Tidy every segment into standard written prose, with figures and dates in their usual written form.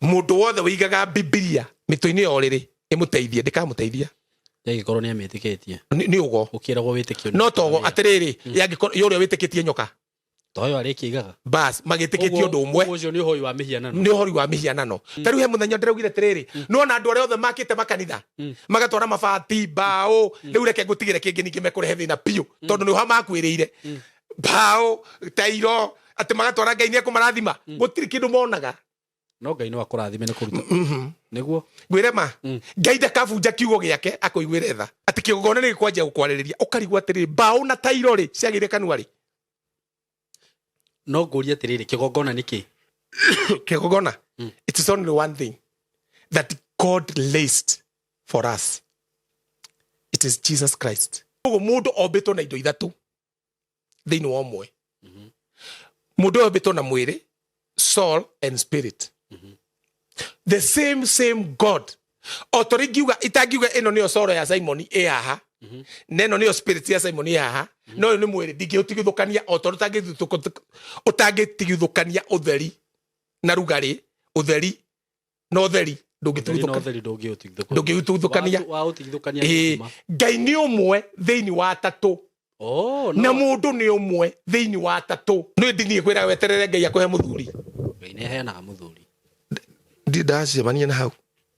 mundu wothe wigaga Biblia mito-ini yoriri imuteithie ndikamuteithia yagikorwo ni amitikitie ni ugo ukiragwo witikio no togo atiriri yagikorwo yuria witikitie nyoka toyo arikigaga bas magitikitie undu umwe ucio ni uhoi wa mihianano ni uhoi wa mihianano tariu he muthenya ndiraugire tiriri no na andu aria othe makite makanitha magatwara mabati bao riu reke ngutigire kingi ningi mekurehe thina piu tondu ni uha makwirire bao tairo ati magatwara Ngai ni akumarathima gutiri kindu monaga no Ngai no akurathime ni kuruta niguo gwire ma Ngai ndakabunja kiugo giake akoigwire tha ati kigogona ni kwanja gukwariria ukarigwa atiriri bao na tairo ri ciagire kanua ri no nguria atiriri kigogona niki kigogona it is only one thing that God laced for us. It is Jesus Christ. Mundu ombitwo na indo ithatu thiini wa umwe mundu ombitwo na mwiri, soul and spirit. The same God. Otorigiuga itagiuga ino niyo soul ya Simon aha neno niyo spirit ya Simon aha no ni mwiri ndingiutigithukania otoru utangitigithukania utheri na rugari utheri no theri ndungithukania Ngai ni umwe thiini wa tatu na mundu ni umwe thiini wa tatu no ndini kwira weterere Ngai akuhe muthuri Ngai ne heanaga muthuri ndidacemania na hau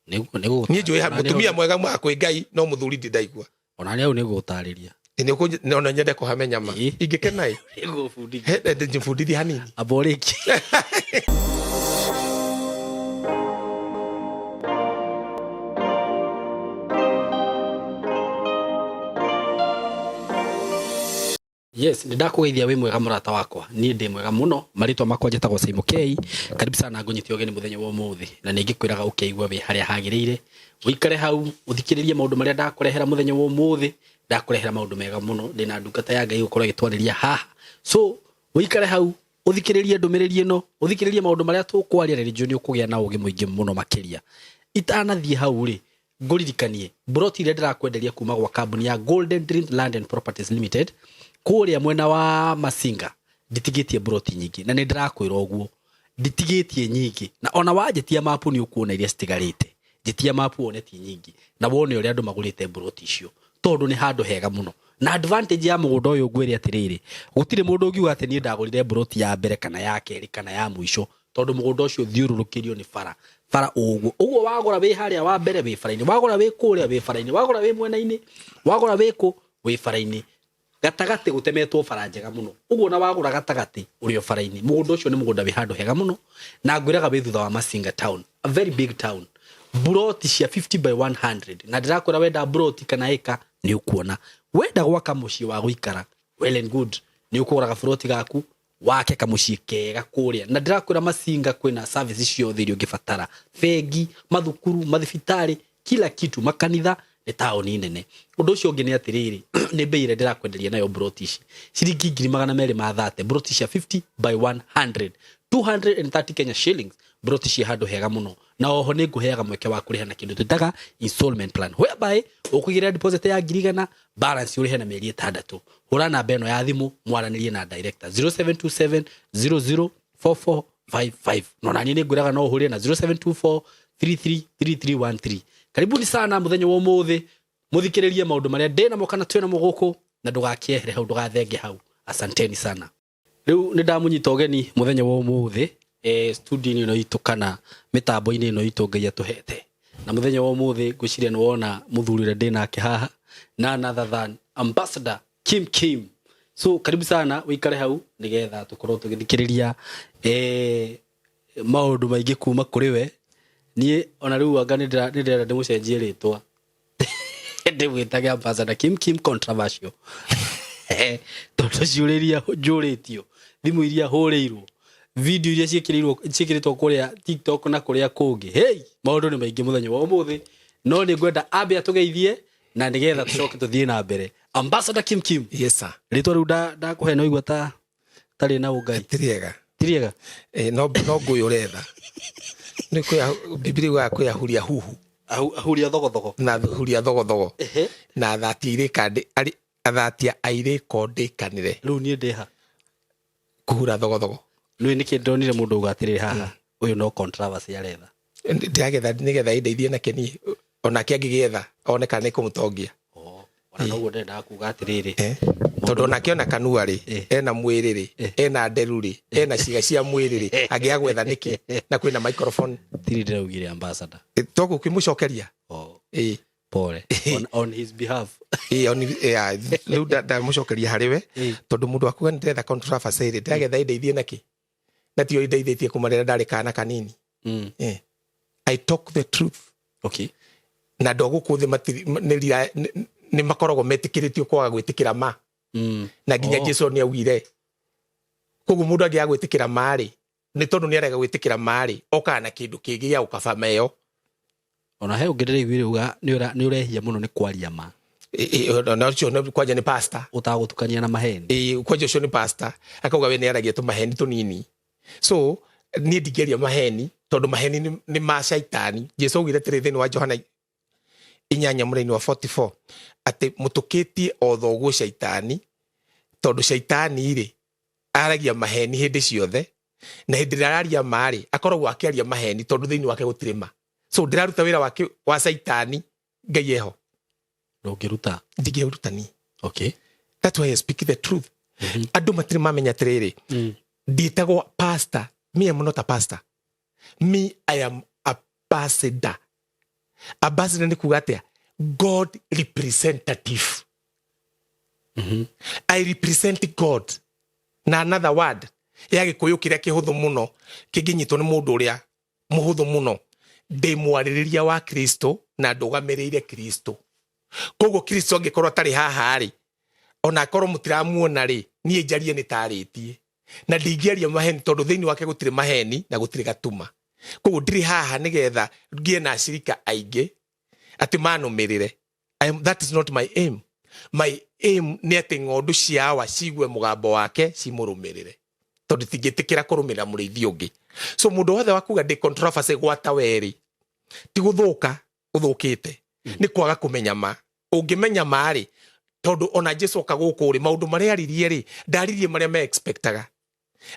niguo ni njui mutumia mwega mwakwi Ngai no muthuri ndidaigua ona ni au niguo utariria ni ona nyende kuhamenya ma ingikena niguo fundi ndifudithi hanini aboriki Yes, ndakugeithia wi mwega murata wakwa. Ni ndi mwega muno. Maritwa makwa njetagwo Simon K. Karibu sana ngunyiti ogeni muthenya wa umuthi. Na ningikwiraga ukeigwa wi haria hagiriire. Uikare hau uthikiririe maundu maria ndakurehera muthenya wa umuthi. Ndakurehera maundu mega muno. Ndina ndungata ya Ngai gukorwo gitwariria haha. So, uikare hau uthikiririe ndumiriri ino, uthikiririe maundu maria tukwaria religion ukugia na ugi muingi muno makiria. Itanathie hau ri nguririkanie broti ile ndirakwenderia kuma gwa kambuni ya Golden Dream Land and Properties Limited. Kuria mwena wa Masinga nditigitie broti nyingi na ndirakwira oguo nditigitie nyingi na ona wajetia mapu ni ukuona iria stigarite jetia mapu oneti nyingi na wone uri andu magurite broti icio tondu ni handu hega muno na advantage ya mugundo uyu gwiri atiriri gutire mundu ungiuga ati ni ndagurire broti ya mbere kana ya keri kana ya muico tondu mugundo ucio thiururukirio ni fara uguo wagura wi haria wa mbere wi faraini wagura wi kuria wi faraini wagura wi mwena-ini wagura wi ku wi faraini gatagati gutemetwo farajega muno uguo na wagura gatagati urio faraini mugundo ucio ni mugunda wi handu hega muno na ngwiraga wi thutha wa Masinga town, a very big town. Broti cia 50 by 100 na ndirakora wenda broti kana eka ni ukuona wenda gwaka mucii wa guikara well and good ni ukugura gabroti gaku wake kamucii kega kuria na ndirakora Masinga kwina service ciothe irio ngibatara fegi mathukuru mathibitari kila kitu makanitha ni taoni nene undu ucio ngi ni atiriri ni beire ndirakwenderia nayo broti ici ciringi 230 broti cia 50 by 100 230 Kenya shillings broti cia handu hega muno na oho ni nguheaga mweke wa kuriha na kindu twitaga installment plan whereby ukugira deposit ya 100 balance urihe na mieri 6 hura namba eno ya thimu mwaranirie na director 0727 004455 no nani ni nguraga no uhurie na 0724 333313 karibuni sana muthenya wa umuthi muthikiririe maundu maria ndina mo kana twena muguku na ndugakiehere hau ndugathenge hau asanteni sana riu ni ndamunyita ogeni muthenya wa umuthi studio ino itu kana mitambo-ini ino itu Ngai atuhete na muthenya wa umuthi ngwiciria ni wona muthurire ndinake haha na another than ambassador Kim. So karibu sana wikare hau nigetha tukorwo tugithikiriria maundu maingi kuma kuri we nie ona riu anga ni ndira ndimucenjie ritwa ndimwitaga ambassador Kim controversial tondu ciuriria njuritio thimu iria huriirwo video iria cikiritwo kuria TikTok na kuria kungi hey maundu ni maingi muthenya wa umuthi no ni ngwenda ambe atugeithie na nigetha tucoke tuthie na mbere ambassador Kim. Yes sir. Ritwa riu ndakuhe no igwa tari na ungai tiriega no nguyu retha ni kuya Biblia wa kuya huria huhu huria thogothogo na huria thogothogo na athati irikande athati airiko ndikanire riu ni ndiha kuhura thogothogo riu ni kindonire mundu ugatirire haha uyu no controversy aretha ndagetha nigetha indeithie na keni ona kiangigetha one kana ikumutongia ona no ndenda kuga atiriri tondu ona kiona kanua ri ena mwiri ri ena nderu ri ena ciga cia mwiri ri angiagwetha niki na kwina microphone tiri ndiraugire ambassador togu kimucokeria pole on his behalf riu ndamucokeria hariwe tondu mundu akuga ndetha controversy ri ndagetha indeithie naki na tio indeithĩtie kumarera ndari kana kanini I talk the truth na ndogo kuthi ni makoragwo metikĩrĩtio kwaga gwĩtĩkĩra ma na nginya Jesũ ni augire koguo mundu angiaga gwĩtĩkĩra marĩ ni tondu ni arega gwĩtĩkĩra marĩ okaga na kindu kĩngĩ ya ukabama ĩyo ona he ũngĩrĩra igwire uga ni urehia muno ni kwaria ma na ucio ni kwanja ni pastor utagutukania na maheni kwanja ucio ni pastor akauga we ni aragia tu maheni tunini so ni ndigeria maheni tondu maheni ni ma shaitani Jesũ augire tiri thĩinĩ wa Johana 8:44 ati mutukitie o thoguo shaitani tondu shaitani ri aragia maheni hindi ciothe na hindi araria mari akoragwo akiaria maheni tondu thĩinĩ wake gutirima so ndiraruta wira wake wa shaitani ngai eho ndũngĩruta ndingĩrutani that's why I speak the truth andu matiri mamenya tiriri nditagwo pastor me am not a pastor me I am a ambassador ambassador ni kuga atia God representative I represent God na another word ya gikuyu kiria kihuthu muno kinginyitwo ni mundu uria muhuthu muno ndi mwaririria wa Kristo na ndugamirire Kristo koguo Kristo angikorwo tari haha ri ona akorwo mutiramuona ri nie njarie ni taritie na ndingiaria maheni tondu thiini wake gutire maheni na gutire gatuma koguo ndiri haha nigetha ngie na ashirika aingi ati manumirire that is not my aim ni ati ng'ondu ciawa cigwe mugambo wake cimurumirire tondu tingitikira kurumira murithi ungi so mundu wothe wakuga ndi controversy gwata weri ti guthuka uthukite ni kwaga kumenya ma ungimenya mari tondu ona Jesũ kaguku ri maundu maria aririe ri ndaririe maria me expectaga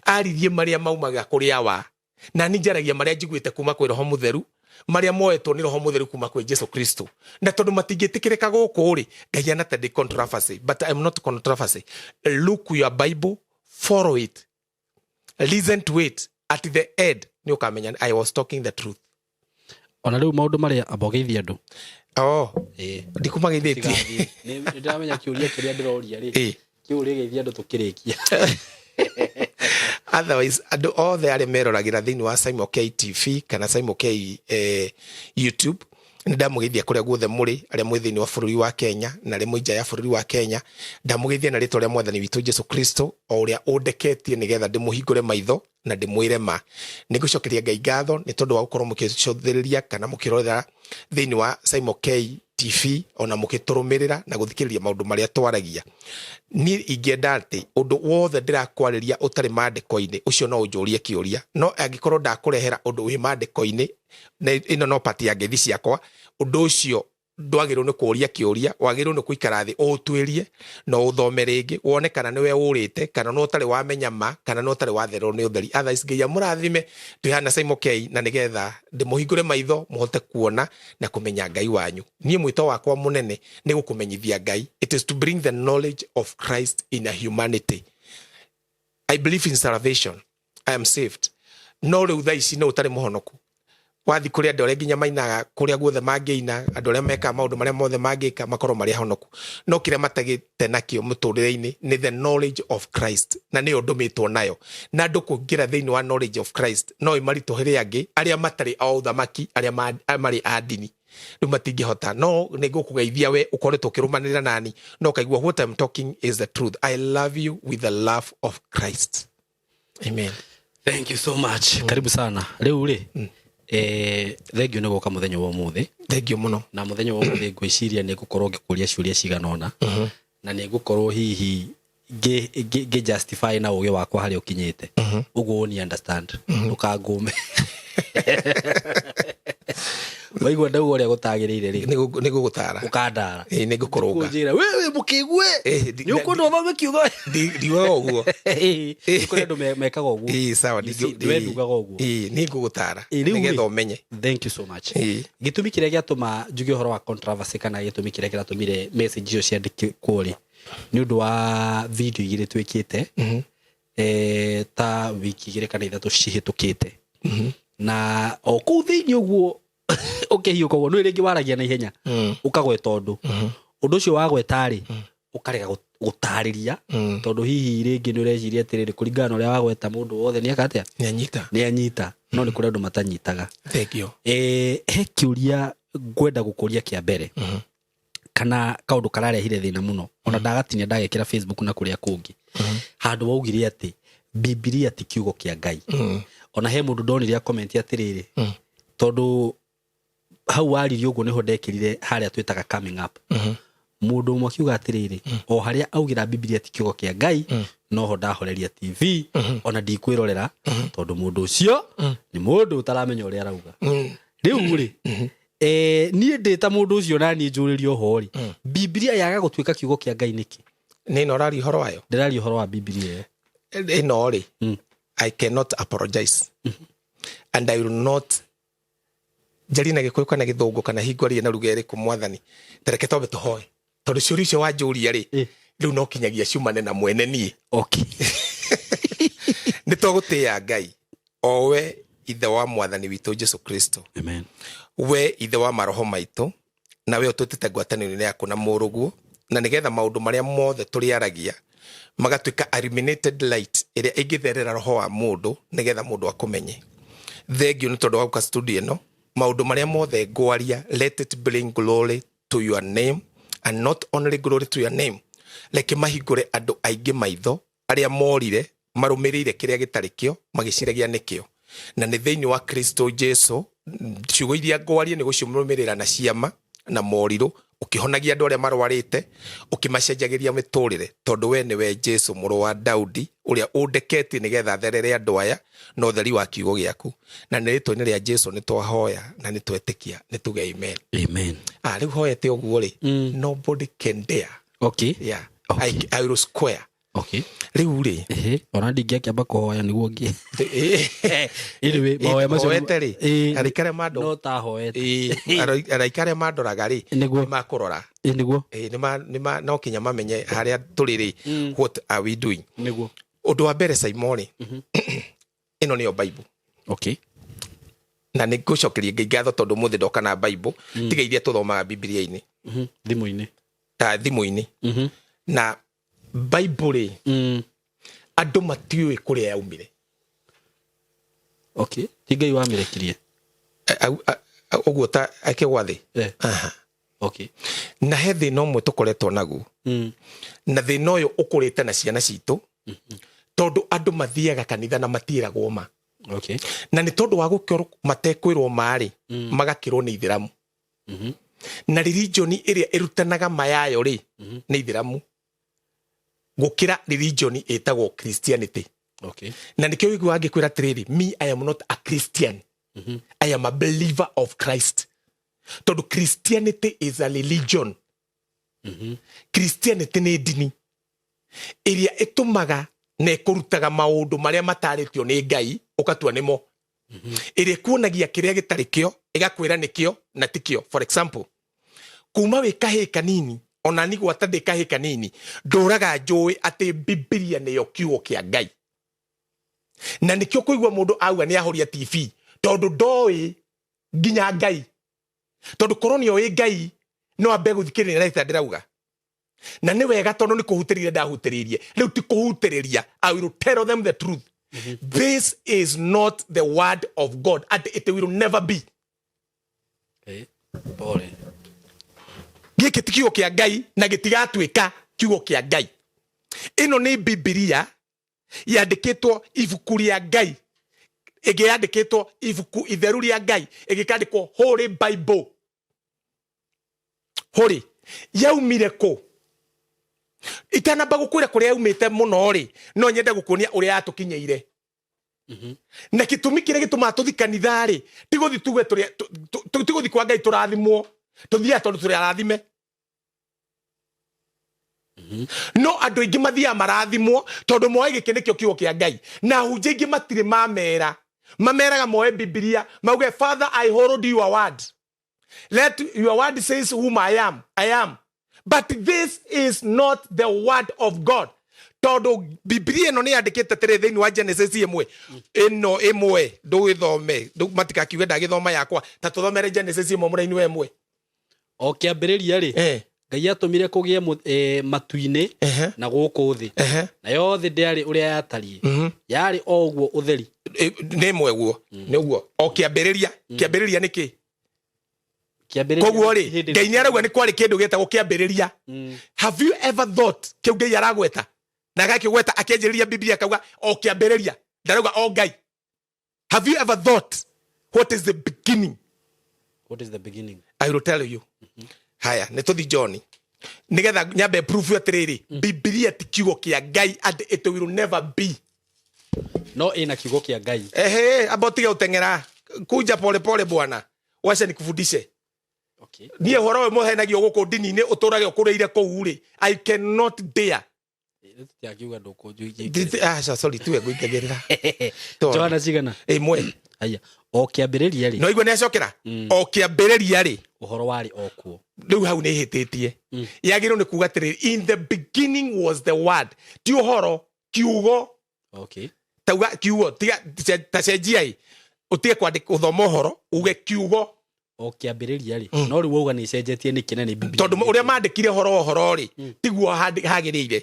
aririe maria maumaga kuri awa na ninjaragia maria njiguite kuma kwi Roho Mutheru maria moetwo ni Roho Mutheru kuma kwi Jesũ Kristo na tondu matingitikirika guku ri ngai ana tadi controversy but I am not controversy. Look your Bible, follow it, listen to it, at the end ni ukamenya I was talking the truth. Ona riu maundu maria abogeithia andu ndikumagithitie ni ndiramenya kiuria kiria ndiroria ri kiuria geithia andu tukirikia otherwise andu othe aria meroragira thiini wa Simon K TV kana Simon K YouTube ndamugithia kuria guothe muri aria mwi thiini wa bururi wa Kenya na ri muija ya bururi wa Kenya ndamugithia na ritwa ria mwathani witu Jesũ Kristo o uria undeketie nigetha ndimuhingure maitho na ndimwire ma nigucokeria ngai ngatho ni tondu wa gukorwo mukicothiriria kana mukirorera thiini wa Simon K TV ona mukiturumirira na guthikiriria maundu maria twaragia ni ingenda ati undu wothe ndirakwariria utari mandiko-ini ucio no unjurie kiuria no angikorwo ndakurehera undu wi mandiko-ini ino no pati ya ngethi ciakwa undu ucio ndwagirwo ni kuuria kiuria wagirwo ni kuikara thi utwirie no uthome ringi wone kana niwe urite kana no utari wamenya ma kana no utari watherwo ni utheri otherwise ngai amurathime tuhana Simon K na nigetha ndimuhingure maitho muhote kuona na kumenya ngai wanyu nie mwito wakwa munene ni gukumenyithia ngai. It is to bring the knowledge of Christ in a humanity. I believe in salvation. I am saved. No riu thaa ici no utari muhonoku wathi kuria andu aria nginya mainaga kuria guothe mangiina andu aria meka maundu maria mothe mangika makorwo maria honoku no kiria matagite nakio muturire-ini ni the knowledge of Christ na ni undumitwo nayo na andu kungira thiini wa knowledge of Christ no imarituhire angi aria matari o uthamaki aria mari adini riu matingihota no nigukugeithia we ukoretwo ukirumanira nani no kaigua what I'm talking is the truth. I love you with the love of Christ. Amen. Thank you so much. Karibu sana riu ri thengio ni guka muthenya wa umuthi thengio muno na muthenya wa umuthi ngwiciria ni gukorwo ngikuria ciuria ciganona na ni gukorwo hihi ge justify na uge wakwa hari ukinyite uguo ni understand ukangume waigua ndauga uria gutagirire ri niguo gutara ukandara nigukurunga kunjira wewe mukigue ni ukundu othome kiugo ndiwa oguo kuri andu mekaga oguo sawa ndugaga oguo nigugutara nigetha umenye. Thank you so much. Gitumi kiria giatuma njuge horo wa controversy kana gitumi kiria kiratumire message icio ciandikwo ri ni undu wa video igire twikite ta wiki igire kana ithatu cihitukite na o kuu thiini uguo ukihiuka uguo no ringi waragia na ihenya ukagweta undu ucio wagweta ri ukarega gutariria tondu hihi ringi ni ureciria atiriri kuringana uria wagweta mundu wothe ni akatia ni anyita no ni kuri andu matanyitaga. Thank you. He kiuria ngwenda gukuria kia mbere kana kaundu kararehire thina muno ona ndagatinya ndagekira Facebook na kuria kungi handu waugire ati Biblia ti kiugo kia Ngai ona he mundu ndonire comment atiriri tondu hau wari uguo niho ndekirire haria twitaga coming up mundu umwe kiuga atiriri o haria augira Biblia ti kiugo kia Ngai noho ndahoreria TV ona ndikwirorera tondu mundu ucio ni mundu utaramenya uria arauga riu ri nie ndita mundu ucio nani njuririo hori Biblia yaga gutwika kiugo kia Ngai niki ni no rari horo wayo ndirari horo wa Biblia no ri I cannot apologize and I will not jari na gikuyu kana githungu kana hingwarie na rugere ku mwathani tereke tobe tuhoe tondu ciuri cio wanjuria ri riu no kinyagia ciumane na mwene nie okay ni togutia Ngai owe ithe wa mwathani witu Jesu Kristo amen we ithe wa maroho maitu na we ututite ngwataniro yaku na muruguo na nigetha maundu maria mothe turiaragia magatuika illuminated light iria ingitherera roho wa mundu nigetha mundu akumenye. Thank you ni tondu wa studio no maundu maria mothe ngwaria let it bring glory to your name and not only glory to your name like mahingure andu aingi maitho aria morire marumirire kiria gitarikio magiciragia nikio na ni thiini wa Kristo Jesu ciugo iria ngwaria ni guciumirira na ciama na moriru ukihonagia andu aria marwarite ukimacenjagiria miturire tondu we ni we Jesu muru wa Daudi uria undeketi nigetha therere andu aya no theri wa kiugo giaku na ni ritwa-ini ria Jesu ni twahoya na ni twetikia ni tuge amen amen. Riu hoete uguo ri nobody can dare okay yeah okay. I will square okay riu ri ona ndingiakamba kuhoya niguo ngi anyway mahoya macio hoete ri arikare mando no ta hoete arikare mandoraga ri makurora niguo nima no kinya mamenye haria turi ri what are we doing niguo undu wa mbere Simon ino niyo Bible okay na nigucokeria Ngai ngatho tondu muthi ndoka na Bible tiga iria tuthomaga Biblia-ini thimu-ini na Bible andu matiui kuria yaumire okay tigai wa mirekirie uguo ta akigwathi okay na he thina umwe tukoretwo naguo na thina uyu ukurite na ciana citu tondu andu mathiaga kanitha na matiragwo ma okay na ni tondu wa gukorwo matekwirwo mari magakirwo ni ithiramu na religion iria irutanaga mayayo ri ni ithiramu gukira religion etagwo Christianity okay na nikio wigu angikwira tiriri me I am not a Christian I am a believer of Christ tondu Christianity is a religion Christianity ni dini iria itumaga na ikurutaga maundu maria mataritio ni Ngai ukatua nimo iria kuonagia kiria gitarikio igakwira nikio na tikio. For example kuma we kahe kanini ona ni gwata de kahe kanini ndoraga njui ati Biblia niyo kiugo kia Ngai na nikio kuigwa mundu auga ni ahoria TV tondu ndoi nginya Ngai tondu koronio i Ngai no ambe guthikirira raita ndirauga na ni wega tondu ni kuhutirire ndahutiririe riu ti kuhutiriria I will tell them the truth this is not the word of God and it will never be pole giki ti kiugo kia Ngai na gitigatuika kiugo kia Ngai ino ni Biblia yandikitwo ibuku ria Ngai yandikitwo ibuku itheru ria Ngai igikandikwo Holy Bible holy yaumire ko itanamba gukwira kuria yaumite muno ri no nyende gukunia uria atukinyeire na gĩtũmi kĩrĩa gĩtũmaga tũthi kanitha-rĩ ti gũthi tuge ti gũthi kwa Ngai tũrathimwo tũthiaga tondũ tũrĩ arathime no andũ aingĩ mathiaga marathimwo tondũ moe gĩkĩ nĩkĩo kiugo kĩa Ngai na hunjia aingĩ matirĩ mameraga moe Biblia mauge Father I hold your word, let your word says whom I am, but this is not the word of God. Todo Biblia ĩno nĩ yandĩkĩte tĩrĩ thĩinĩ wa Genesis ĩmwe ndũgĩthome matikakiuge ndagĩthoma yakwa ta tũthomere Genesis ĩmwe mũraini wa ĩmwe o kĩambĩrĩria-rĩ Ngai atũmire kũgĩe matu-inĩ na gũkũ thĩ na yothe ndĩarĩ ũrĩa yatariĩ yarĩ o ũguo ũtheri nĩ ĩmwe guo nĩguo o kĩambĩrĩria nĩkĩ koguo-rĩ Ngai nĩarauga nĩ kwarĩ kĩndũ gĩtagwo kĩambĩrĩria. Have you ever thought kĩu Ngai aragweta na gakĩgweta akĩanjĩrĩria Biblia akauga o kĩambĩrĩria ndarauga o Ngai? Have you ever thought what is the beginning? I will tell you. Haya nĩ tũthi John nigetha nyambe proof atĩrĩrĩ Biblia ti kiugo kĩa Ngai and it will never be. No ina kiugo kĩa Ngai. About gũteng'era kuja pole bwana wacha nikufundishe. Okay. Niĩ ũhoro ũyũ mũhenagio gũkũ ndini-inĩ ũtũrage ũkũrĩire kũu-rĩ I cannot dare. Sorry tuwe ngũingagĩrĩra Johana cigana ĩmwe. Haya o kĩambĩrĩria-rĩ no igua nĩacokera o kĩambĩrĩria-rĩ ũhoro warĩ o kuo rĩu hau nĩ hĩtĩtie yagĩrĩirwo nĩ kuuga atĩrĩrĩ in the beginning was the word ti ũhoro kiugo. Okay. Tauga kiugo ta cenjia-ĩ ũtige kwandĩka ũthoma ũhoro uge kiugo o kĩambĩrĩria-rĩ no rĩu wauga nĩ cenjetie nĩkĩ na nĩ Biblia tondũ ũrĩa mandĩkire ũhoro-rĩ tiguo hagĩrĩire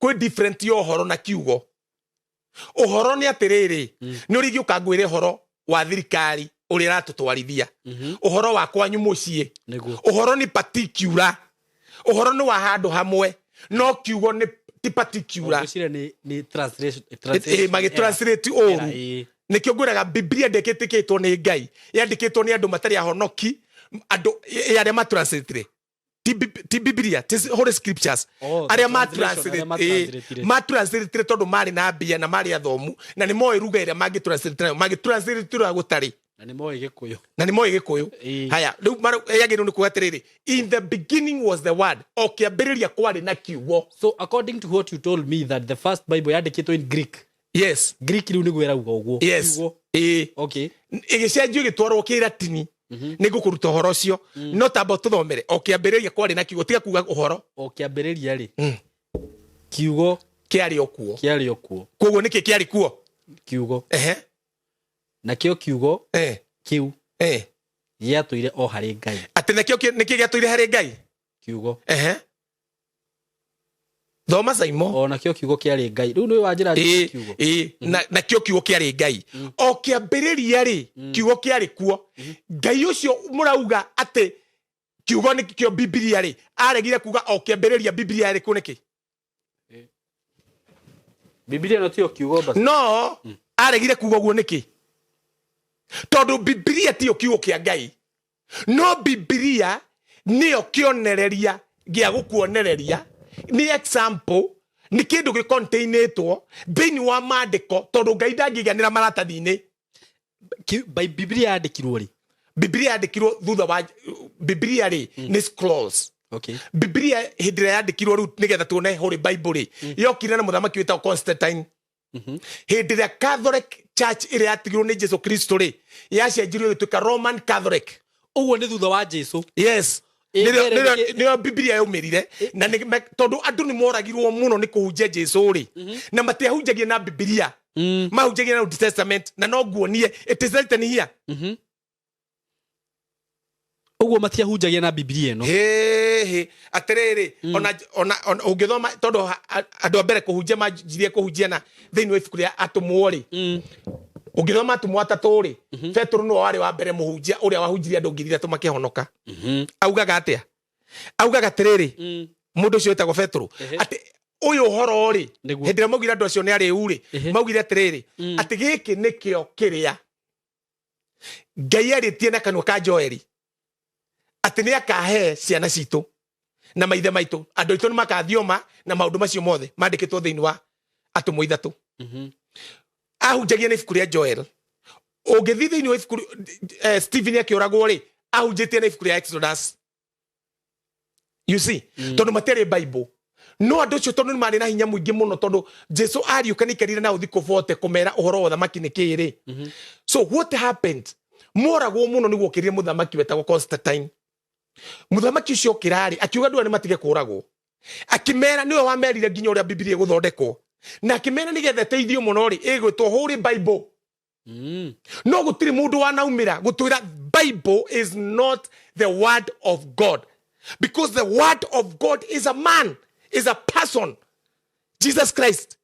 kwĩ different ya ũhoro na kiugo. Ũhoro nĩ atĩrĩrĩ nĩ ũrĩ gĩũka ngwĩre ũhoro wa thirikari ũrĩa ratũtwarithia ũhoro wa kwanyu mũciĩ ũhoro nĩ particular ũhoro nĩ wa handũ hamwe no kiugo nĩ ti particular nĩ translation magĩtranslate ũru nĩkĩo ngwĩraga Biblia ndĩkĩtĩkĩtwo nĩ Ngai yandĩkĩtwo nĩ andũ matarĩ ahonoki andũ arĩa matranslate ti Biblia ti Holy Scriptures arĩa matranslate tondũ marĩ na mbia na marĩ athomu na nĩ moĩ ruga ĩrĩa magĩtranslate gũtarĩ na nĩ moĩ Gĩkũyũ. Haya rĩu yagĩrĩirwo nĩ kuuga atĩrĩrĩ in the beginning was the word o kĩambĩrĩria kwarĩ na kiugo. So according to what you told me that the first Bible yandĩkĩtwo in Greek. Yes. Greek rĩu nĩguo ĩrauga ũguo. Yes. Okay. Ĩgĩcenjio ĩgĩtwarwo Kĩlatini nĩ ngũkũruta ũhoro ũcio no tamba tũthomere o kĩambĩrĩria kwarĩ na kiugo tiga kuuga ũhoro o kĩambĩrĩria-rĩ kiugo kĩarĩ o kuo koguo nĩkĩ kĩarĩ kuo kiugo nakĩo kiugo kĩu gĩatũire o harĩ Ngai atĩ nĩkĩ gĩatũire harĩ Ngai kiugo thoma Saimo o nakĩo kiugo kĩarĩ Ngai rĩu nĩ wanjĩra kiugo nakĩo kiugo kĩarĩ Ngai o kĩambĩrĩria-rĩ kiugo kĩarĩ kuo Ngai ũcio mũrauga atĩ kiugo nĩkĩo Biblia-rĩ aregire kuga o kĩambĩrĩria Biblia-rĩ kũ nĩkĩ Biblia no tio kiugo basi no aregire kuga ũguo nĩkĩ tondũ Biblia tiyo kiugo kĩa Ngai no Biblia nĩyo kĩonereria gĩa gũkuonereria nĩ example nĩ kĩndũ gĩcontainĩtwo thĩinĩ wa maandĩko tondũ Ngai ndangĩiganĩra maratathi-inĩ. Biblia yandĩkirwo rĩ Biblia yandĩkirwo thutha wa Biblia-rĩ nĩ scrolls. Okay. Biblia hĩndĩ ĩrĩa yandĩkirwo rĩu nĩgetha tuone Holy Bible-rĩ yokire na mũthamaki wĩtagwo Constantine. Hĩndĩ ĩrĩa Catholic Church ĩrĩa yatigirwo nĩ Jesu Kristo-rĩ yacenjirio ĩgĩtuĩka Roman Catholic. Ũguo nĩ thutha wa Jesu. Yes. Nĩyo Biblia yaumĩrire na tondũ andũ nĩ moragirwo mũno nĩ kũhunjia Jesu-rĩ na matiahunjagia na Biblia mahunjagia na Old Testament na no nguonie it is written here. Ũguo matiahunjagia na Biblia ĩno atĩrĩrĩ ona ũngĩthoma tondũ andũ a mbere kũhunjia manjirie kũhunjia na thĩinĩ wa ibuku rĩa atũmwo-rĩ ũngĩthoma atũmwo atatũ-rĩ Petro nĩwe warĩ wa mbere mũhunjia ũrĩa wahunjirie andũ 3,000 makĩhonoka. Augaga atĩa augaga atĩrĩrĩ mũndũ ũcio wĩtagwo Petro atĩ ũyũ ũhoro-rĩ hĩndĩ ĩrĩa maugire andũ acio nĩ arĩu-rĩ maugire atĩrĩrĩ atĩ gĩkĩ nĩkĩo kĩrĩa Ngai arĩtie na kanua ka Joeli atĩ nĩ akahe ciana citũ na maithe maitũ andũ aitũ nĩ makathioma na maũndũ macio mothe mandĩkĩtwo thĩinĩ wa atũmwo 3. ahunjagia na ibuku ria Joel. Ũngĩthiĩ thĩinĩ wa ibuku Stephen akĩũragwo rĩ, ahunjĩtie na ibuku ria Exodus. You see, tondũ matiarĩ Bible. No andũ ũcio tondũ nĩ marĩ na hinya mũingĩ mũno tondũ Jesu ariũka nĩ kerire na ũthikũ vote kũmera ũhoro wa thamaki nĩ kĩrĩ. So what happened? Moragwo mũno nĩguo kĩrire mũthamaki wetagwo Constantine. Mũthamaki ũcio kĩrarĩ akiuga ndũa nĩ matige kũragwo. Akimera niwe wamerire nginya ũrĩa Biblia gũthondekwo. Na akimera nĩgetha teithio mũno rĩ, ĩgwĩtwo Holy Bible. No gũtirĩ mũndũ wanaumĩra gũtwĩra Bible is not the word of God. Because the word of God is a man, is a person. Jesus Christ.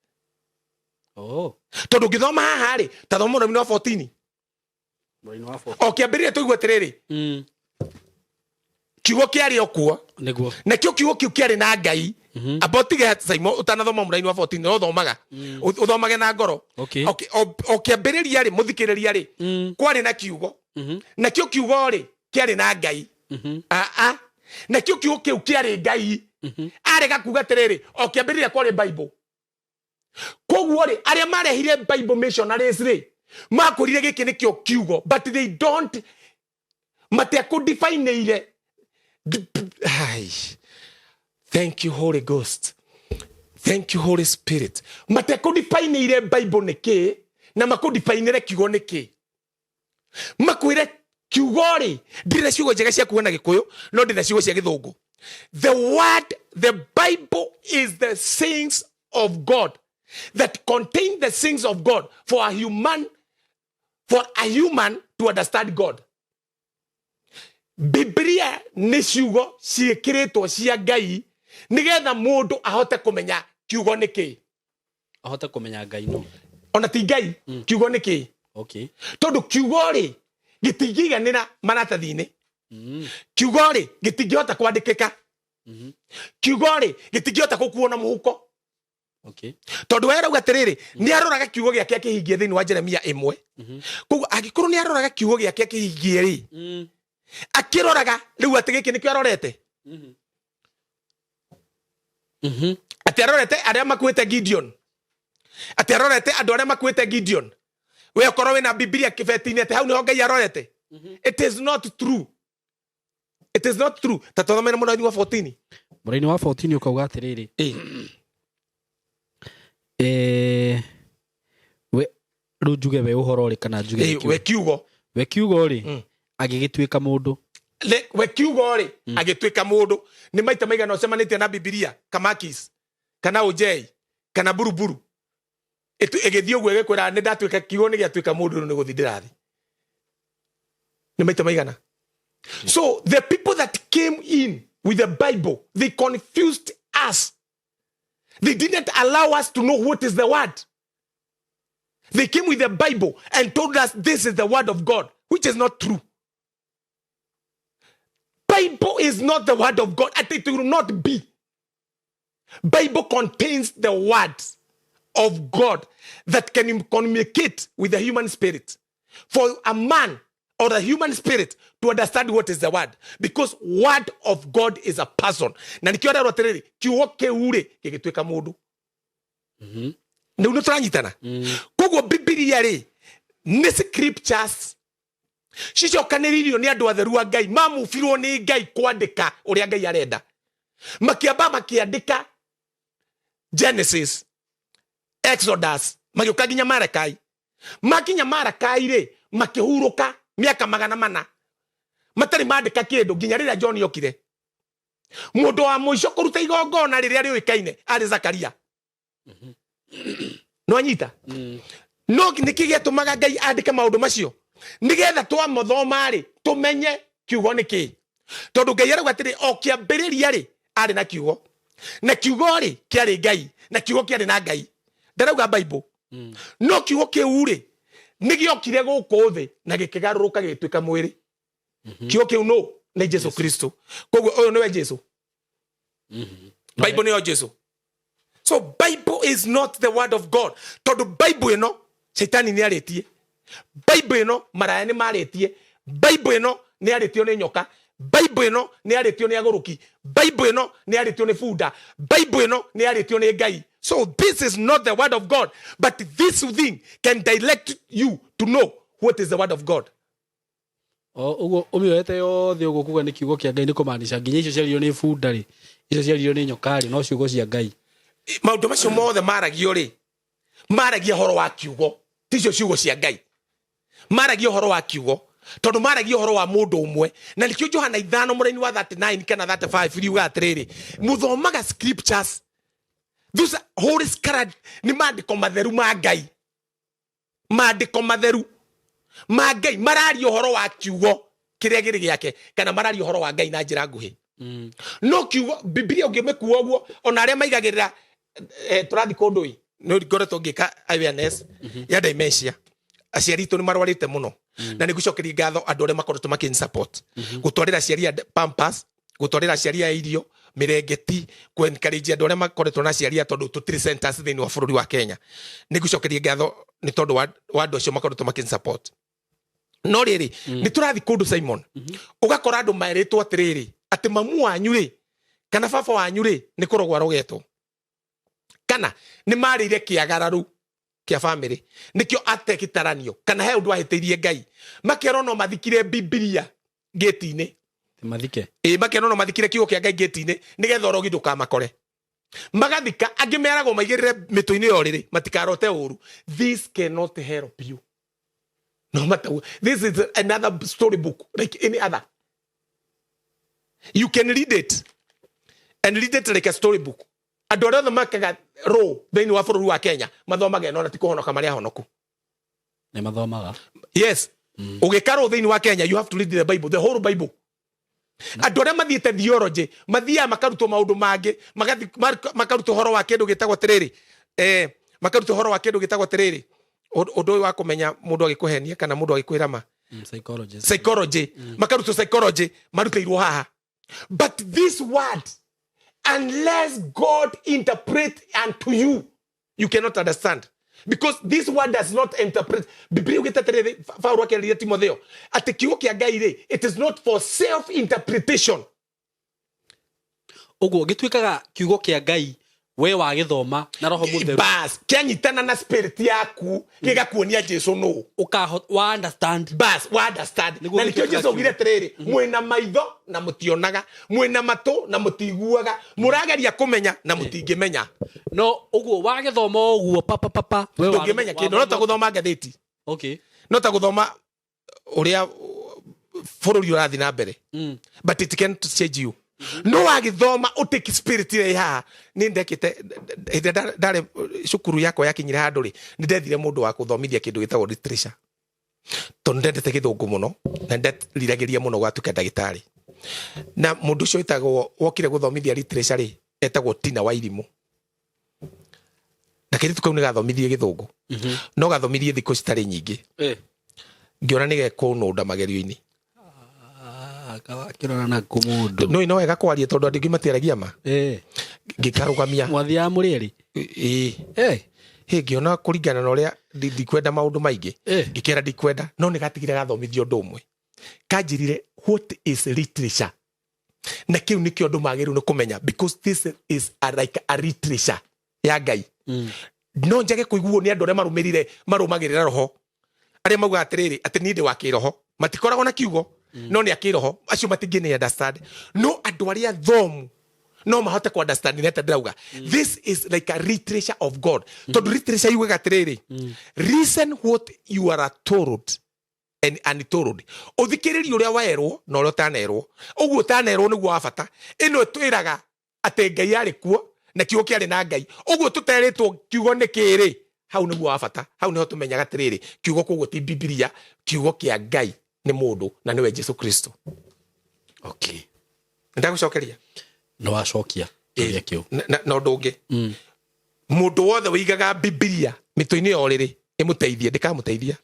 Tondũ ngĩthoma haha rĩ, ta thoma mũraini wa 14. Okay, ambĩrĩrie tũigua atĩrĩrĩ. Kiugo kĩarĩ o kuo. Nĩguo. Na kiugo kĩu kĩarĩ na Ngai. Abotige Simon utanathoma mũraini wa 14 no thomaga. Uthomage na ngoro. Okay, ambĩrĩria rĩ, mũthikĩrĩria rĩ. Kwarĩ na kiugo. Na kiugo rĩ, kĩarĩ na Ngai. Na kiugo kĩu kĩarĩ Ngai. Arega kuga atĩrĩrĩ, ambĩrĩria kwarĩ Bible. Koguo rĩ, arĩa marehire Bible missionaries rĩ, makũrire gĩkĩ nĩkĩo kiugo, but they don't define. Thank you, Holy Ghost. Thank you, Holy Spirit. Define Bible nĩkĩ na define kiugo nĩkĩ. Makwĩre kiugo rĩ, ndĩrĩ ciugo njega cia kuona Gĩkũyũ, no ndĩrĩ ciugo cia Gĩthũngũ. The word, the Bible is the sayings of God that contain the things of God for a human to understand God. Biblia nĩ ciugo ciĩkĩrĩtwo cia Ngai nĩgetha mũndũ ahote kũmenya kiugo nĩkĩ. Ahote kũmenya Ngai no. Ona ti Ngai, kiugo nĩkĩ. Okay. Tondũ kiugo rĩ gĩtingĩiganĩra maratathi-inĩ. Kiugo rĩ gĩtingĩhota kwandĩkĩka. Kiugo rĩ gĩtingĩhota gũkuo na mũhuko. Okay. Tondũ werauga atĩrĩrĩ, nĩ aroraga kiugo gĩake akĩhingie thĩinĩ wa Jeremia 1. Koguo angĩkorwo nĩ aroraga kiugo gĩake akĩhingie rĩ, akĩroraga rĩu atĩ gĩkĩ nĩkĩo arorete. Atĩ arorete arĩa makuĩte Gideon. Atĩ arorete andũ arĩa makuĩte Gideon. We ũkorwo wĩna Biblia kĩbeti-inĩ atĩ hau nĩho Ngai arorete. It is not true. It is not true. Tathomera mũraini wa 14. Mũraini wa 14 ukauga atĩrĩrĩ. We rujuge we uhoro ri kana njuge we kiugo ri agigituika mundu we kiugo ri agituika mundu ni maita maigana ucemanĩtie na Biblia Kamakis kana Ojei kana Buruburu egithii ũguo egekwĩra nĩ ndatuĩka kiugo nĩ gĩatuĩka mundu nĩ gũthi ndĩrathi ni maita maigana. So the people that came in with the Bible, they confused us. They didn't allow us to know what is the word. They came with the Bible and told us this is the word of God, which is not true. Bible is not the word of God, and it will not be. Bible contains the words of God that can communicate with the human spirit. For a man or a human spirit to understand what is the word, because word of God is a person. Na nikiona rotereri kiugo keure gigituika mundu. Ndio nũtũranyitana. Koguo Biblia ri ni scriptures cicokanĩrĩirio nĩ andũ atheru a Ngai, mamufirwo nĩ Ngai kwandĩka ũrĩa Ngai arenda. Makiamba makiandĩka Genesis, Exodus, magĩũka nginya Malakai. Makinya Malakai ri makĩhurũka miaka 400 matari mandĩka kĩndũ nginya rĩrĩa John yokire. Mũndũ wa mũico kũruta igongona rĩrĩa rĩũĩkaine arĩ Zakaria. No anyita. No nĩkĩ gĩatũmaga Ngai andĩke maũndũ macio nĩgetha twamothoma rĩ tũmenye kiugo nĩkĩ. Tondũ Ngai arauga atĩrĩ o kĩambĩrĩria rĩ arĩ na kiugo, na kiugo rĩ kĩarĩ Ngai, na kiugo kĩarĩ na Ngai. Ndarauga Bible. No kiugo kĩu rĩ nĩgĩokire gũkũ thĩ na gĩkĩgarũrũka gĩgĩtuĩka mwĩrĩ. Kiugo kĩu no nĩ Jesu Kristo. Koguo ũyũ nĩwe Jesu. Bible nĩyo Jesu. So Bible is not the word of God. Tondũ Bible ĩno Shetani nĩ arĩtie. Bible ĩno maraya nĩ marĩtie. Bible ĩno nĩ arĩtio nĩ nyoka. Bible ĩno nĩ arĩtio nĩ agũrũki. Bible ĩno nĩ arĩtio nĩ bunda. Bible ĩno nĩ arĩtio nĩ Ngai. So this is not the word of God, but this thing can direct you to know what is the word of God. Ugo umioete yothe ugo kuga ni kiugo kia Ngai ni kumaanisha nginya icio ciario ni bunda ri icio ciario ni nyokari no ciugo cia Ngai. Maundu macio mothe maragio ri maragia horo wa kiugo ticio ciugo cia Ngai. Maragia horo wa kiugo tondu maragia horo wa mundu umwe na nikio Johana 5 muraini wa 39 kana 35 riuga atiriri muthomaga scriptures. Those Holy Spirit ni maandiko matheru ma Ngai. Maandiko matheru ma Ngai mararia horo wa kiugo kiria giri giake kana mararia horo wa Ngai na njira nguhi. No kiugo Biblia ungimekuwa guo ona aria maigagirira turathi kundui no ngoretwo ngika awareness ya dementia. Aciari tu ni marwarite muno na ni gucokeria ngatho andu aria makoretwo makin support gutwarira aciari ya Pampers, gutwarira aciari ya irio, mirengeti, encourage andu aria makoretwo na aciari tondu tutiri centers thini wa bururi wa Kenya. Ni gucokeria ngatho ni tondu wa andu acio makoretwo makin support. No riri ni turathi kundu Simon ugakora andu maeritwo atiriri ati mamu wanyu ri kana baba wanyu ri ni kurogwa rogetwo kana ni marire kiagararu kia family nikio atekitaranio kana he undu ahitirie Ngai makero no mathikire Biblia gate-ini mathike makero no mathikire kiugo kia Ngai gate-ini nigetha rogi ndukamakore magathika angimerago maigirire mito-ini yoriri matikarote uru. This cannot help you no matter what. This is another storybook like any other. You can read it and read it like a storybook. Adora the makaga ro thini wa bururi wa Kenya mathomaga no ti kuhonoka maria honoku ne mathomaga. Yes. Ugikaro thini wa Kenya you have to read the Bible, the whole Bible. Adora mathiete theology mathia makaruto maundu mangi makaruto horo wa kindu gitagwo tiriri makaruto horo wa kindu gitagwo tiriri undu wa kumenya mundu agikuhenia kana mundu agikuirama psychology makaruto psychology maruteirwo haha. But this word, unless God interpret unto you, you cannot understand. Because this word does not interpret. Biblia ugitatere Paulo akiria Timotheo ati kiugo kia Ngai ri, it is not for self interpretation. Ugo gitwikaga kiugo kia Ngai we wa githoma na roho mutheru bas kianyitana na spirit yaku gigakuonia Jesu no wa understand wa understand na nikio Jesu ugire tiriri mwina maitho na mutionaga mwina mato na mutiguaga murageria kumenya na mutingimenya. No uguo wa githoma uguo papa we wa ngimenya kindu no ta guthoma ngatheti. Okay, no ta guthoma uria bururi urathi na mbere but it can't change you. No wagithoma uteki spirit ire ha ni ndekite ndare cukuru yako yakinyira handu ri ni ndethire mundu wa kuthomithia kindu gitagwo literature tondu ndendete githungu muno na ndiriragiria muno gwatuka ndagitari na mundu ucio itagwo wokire guthomithia literature ri etagwo Tina wa Irimu na kiritu kau ni gathomithie githungu no gathomithie thikũ citari nyingi ngiona ni gekununda magerio-ini kirona na kumundo no ino wega kwaria tondu andingi matiaragia ma ngikarugamia mwathia muri ngiona kuringana na uria ndikwenda maundu maingi ngikera ndikwenda no ni gatigire gathomithio undu umwe kanjirire what is literature na kiu nikio andu magiru ni kumenya because this is like a literature ya Ngai no njage kuiguo ni andu aria marumagirira roho aria mauga atiriri ati ni ndi wa kiroho matikoragwo na kiugo no ni akiroho acio matingi ni understand no andu aria thomu no mahote ku understand neta drauga this is like a literature of God to literature yuga atiriri reason what you are told and untold uthikiriri uria waerwo no uria tanerwo uguo tanerwo niguo wa bata ino twiraga ati Ngai ari kuo na kiugo kiari na Ngai uguo tuteritwo kiugo ni kiri hau niguo wa bata hau niho tumenyaga atiriri kiugo koguo ti Biblia kiugo kia Ngai ni mundu na niwe Jesu Kristo. Okay, ndagucokeria no wacokia kiugo kiu no ndungi mundu wothe wigaga Biblia mito-ini yoriri imuteithie ndikamuteithia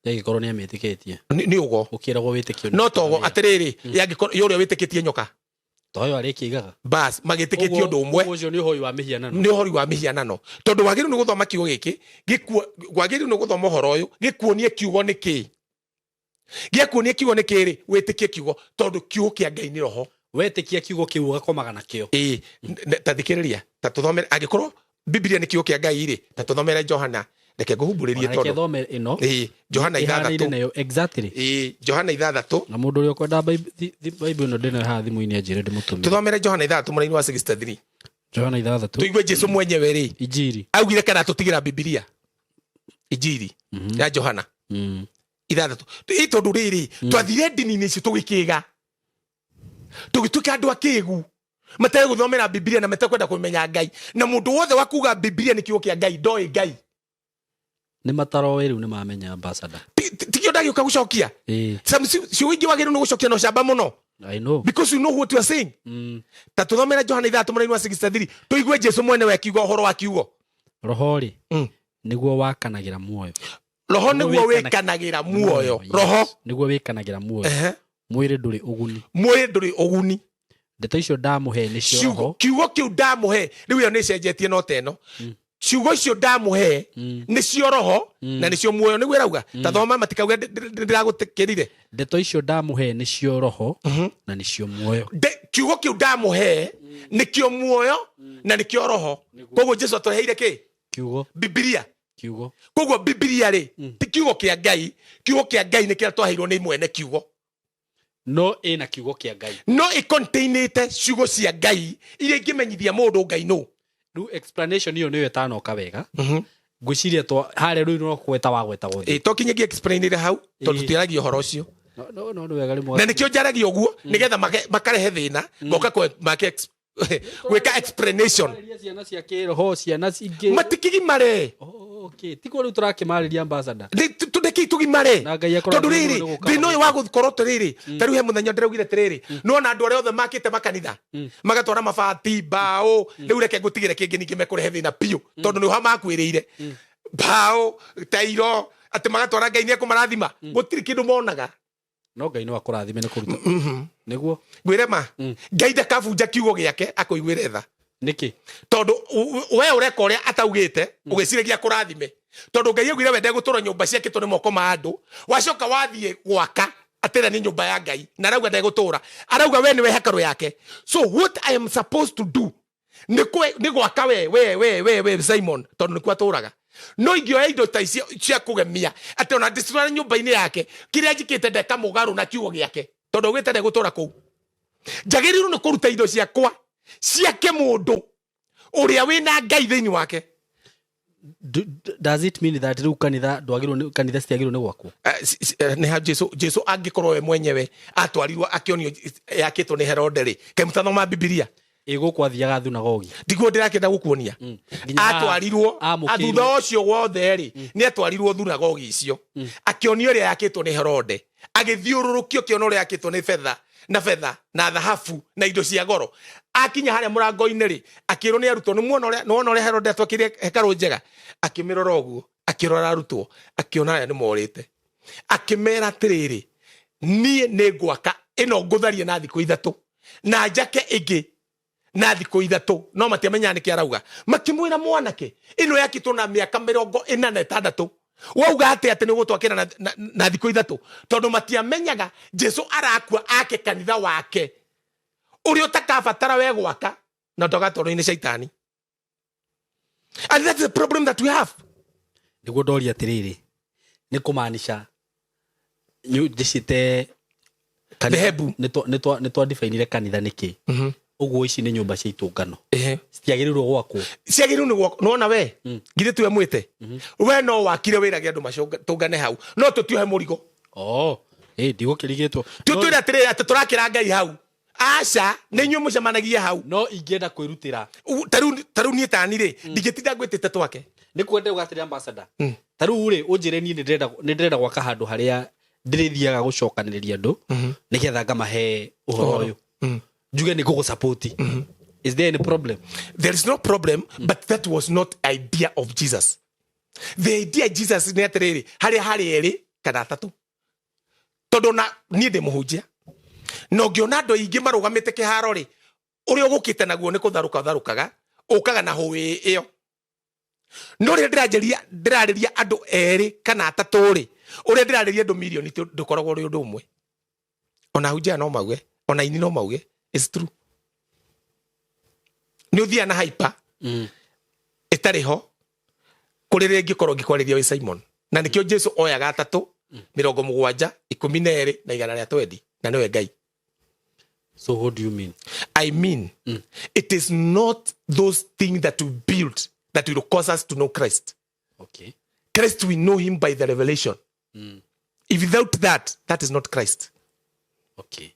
yagikorwo ni amitikitie ni ugo ukiragwo witikio no togo atiriri yagikorwo yoria witikitie nyoka toyo ari kigaga bas magitikitie undu umwe ucio ni hoi wa mihianano ni hoi wa mihianano tondu wagiru ni guthoma kiugo giki wagiru ni guthoma horo uyu gikuonie kiugo niki giakuonie kiugo niki ri witikie kiugo tondu kiugo kia Ngai ni roho wetikia kiugo kiu ugakomaga nakio tathikiriria ta tuthome agikorwo Biblia nĩ kiugo kĩa Ngai rĩ, ta tũthomere Johana, reke ngũhumbũrĩrie Reke tondũ thome ĩno. Johana 6. Nayo exactly. Johana 6. Na mũndũ ũrĩa ũkwenda Bible ĩno ndĩna haha thimũ-inĩ anjĩre ndĩmũtũmire. Tũthomere Johana 6 mũraini wa 63. Johana 6. Tuigue Jesu mwenyewe rĩ. Injiri. Augire kana tũtigĩra Biblia. Injiri ya Johana. 6. Tondũ rĩrĩ twathire ndini-inĩ ici tũgĩkĩga. Tũgĩtuĩka andũ akĩgu. Matarĩ gũthomera Biblia na matakwenda kũmenya Ngai. Na mũndũ wothe wa kuga Biblia nĩ kiugo kĩa Ngai ndoĩ Ngai. Nĩ mataroĩ rĩu nĩ mamenya ambassador. Tikio ndagĩũka gũcokia. Si wingi wagĩrĩirwo nĩ gũcokia na ũcamba mũno. I know. Because you know what you are saying. Ta tũthomera Johana 6 mũraini wa 63. Tũigue Jesu mwene we kiugo ũhoro wa kiugo. Roho rĩ nĩguo wakanagĩra muoyo. Roho nĩguo wĩkanagĩra muoyo. Roho nĩguo wĩkanagĩra muoyo. Mwĩrĩ ndũrĩ ũguni. Mwĩrĩ ndũrĩ ũguni. Ndeto icio ndamũhe nĩcio roho. Kiugo kĩu ndamũhe rĩu ĩyo nĩ cenjetie no teno. Ciugo icio ndamũhe nĩcio roho na nĩcio muoyo nĩguo ĩrauga. Ta thoma matikauga ndĩragũtĩkĩrire. Ndeto icio ndamũhe nĩcio roho na nĩcio muoyo. Kiugo kĩu ndamũhe nĩkĩo muoyo na nĩkĩo roho. Koguo Jesu atũheire kĩ? Kiugo. Biblia. Kiugo. Koguo Biblia rĩ ti kiugo kĩa Ngai. Kiugo kĩa Ngai nĩ kĩrĩa twaheirwo nĩ mwene kiugo. No ĩna kiugo kĩa Ngai. No ĩcontainĩte ciugo cia Ngai iria ingĩmenyithia mũndũ Ngai no. Rĩu explanation iyo nĩyo ĩtanoka wega. Ngwĩciria harĩa rĩu no gweta wa gweta gothe. Tokinyagia explainire hau tondũ tũtiaragia ũhoro ũcio. No wega rĩmwe. Na nĩkĩo njaragia ũguo nĩgetha makarehe thĩna ngoka gwĩka explanation. Ciana cia kĩroho ciana cingĩ. Matikigimare. Okay, tiko rĩu tũrakĩmarĩria ambassador. Tũndĩki tugimare. Tondũ rĩrĩ thĩna ũyũ wa gũkorwo tũrĩrĩ ta rĩu he mũthenya ndĩraugire atĩrĩrĩ no na andũ arĩa othe makĩte makanitha magatwara mabati mbaũ rĩu reke ngũtigĩre kĩngĩ ningĩ mekũrehe thĩna piũ tondũ nĩho makwĩrĩire mbaũ tairo atĩ magatwara Ngai nĩ ekũmarathima gũtirĩ kĩndũ monaga. No Ngai no akũrathime nĩ kũruta. Nĩguo ngwĩre ma Ngai ndakabunja kiugo gĩake akũiguĩre tha. Nĩkĩ? Tondũ we ũreka ũrĩa ataugĩte ũgĩciragia kũrathime. Tondũ Ngai augire we ndegũtũra nyũmba ciakĩtwo nĩ moko ma andũ wacoka wathiĩ gwaka atĩra nĩ nyũmba ya Ngai na arauga ndegũtũra arauga we nĩwe hekarũ yake. So what I am supposed to do nĩ gwaka we Simon tondũ nĩkuo atũraga. No ingĩoya indo ta icio cia kũgemia atĩ ona ndĩcitwara nyũmba-inĩ yake kĩrĩa njĩkĩte ndeka mũgarũ na kiugo gĩake tondũ ũgĩte ndegũtũra kũu. Njagĩrĩirwo nĩ kũruta indo ciakwa ciake mũndũ ũrĩa wĩna Ngai thĩinĩ wake. Does it mean that rĩu kanitha citiagĩrĩirwo nĩ gwakwo? Nĩ Jesu angĩkorwo we mwenyewe atwarirwo akĩonio yakĩtwo nĩ Herode rĩ kaĩ mũtathoma Biblia? Gũkũ athiaga thunagogi. Ndiguo ndĩrakĩenda gũkuonia. Atwarirwo thutha ũcio wothe rĩ nĩ atwarirwo thunagogi icio akĩonio ũrĩa yakĩtwo nĩ Herode agĩthiũrũrũkio kĩono ũrĩa yakĩtwo nĩ betha na thahabu na indo cia goro. Akinya harĩa mũrango-inĩ rĩ akĩrwo nĩ arutwo nĩ wona ũrĩa Herode atwakĩire hekarũ njega akĩmĩrora ũguo akĩrora arutwo akĩona aya nĩ morĩte akĩmera atĩrĩrĩ niĩ nĩ ngwaka ĩno ngũtharie na thikũ ithatũ na njake ĩngĩ na thikũ ithatũ. No matiamenyaga nĩkĩ arauga makĩmwĩra mwanake ĩno yakĩtwo na mĩaka 46 wauga atĩ nĩ ũgũtwakĩra na thikũ ithatũ tondũ matiamenyaga Jesu arakua ake kanitha wake ũrĩa ũtakabatara we gwaka na ndũgatwarwo-inĩ Shaitani. And that's the problem that we have. Nĩguo ndoria atĩrĩrĩ nĩ kũmaanisha njĩcite dhehebu nĩ twa-define kanitha nĩkĩ. Ũguo ici nĩ nyũmba cia itũngano citiagĩrĩirwo gwakwo. Ciagĩrĩirwo nĩ gwakwo nona we ngirĩ tuwe mwĩte we no wakire wĩrage andũ matũngane hau no tũtiohe mũrigo. Ndigũkĩrigĩtwo twĩre atĩrĩrĩ atĩ tũrakĩra Ngai hau aca nĩ inyuĩ mũcemanagia hau. No ingĩenda kwĩrutĩra ta rĩu niĩ tani rĩ ndingĩtinda ngwĩtĩte twake. Nĩ kwenda ũgatĩrĩra ambassador ta rĩu rĩ ũnjĩre niĩ nĩ ndĩrenda gwaka handũ harĩa ndĩrĩthiaga gũcokanĩrĩria andũ nĩgetha ngamahe ũhoro ũyũ njuge nĩ gũgũsupport. Is there any problem? There is no problem, but that was not idea of Jesus. The idea of Jesus nĩ atĩrĩrĩ harĩa harĩ erĩ kana atatũ tondũ na niĩ ndĩ mũhunjia no ngĩona andũ aingĩ marũgamĩte kĩharo rĩ ũrĩa ũgũkĩte naguo nĩ kũtharũkaga ũkaga na hũĩ ĩyo. No rĩrĩa ndĩrarĩria andũ erĩ kana atatũ rĩ ũrĩa ndĩrarĩria andũ milioni ndũkoragwo ũrĩ ũndũ ũmwe. Ona hunjia no mauge ona ini no mauge. It's true. Nĩ ũthia na hyper itari ho kuri ringi korwo ngikwariria wi Simon na nikio Jesu oyaga 3 72 12 na 120 na niwe Ngai. So what do you mean? I mean, it is not those things that we build that will cause us to know Christ. Okay. Christ, we know him by the revelation. If without that, that is not Christ. Okay.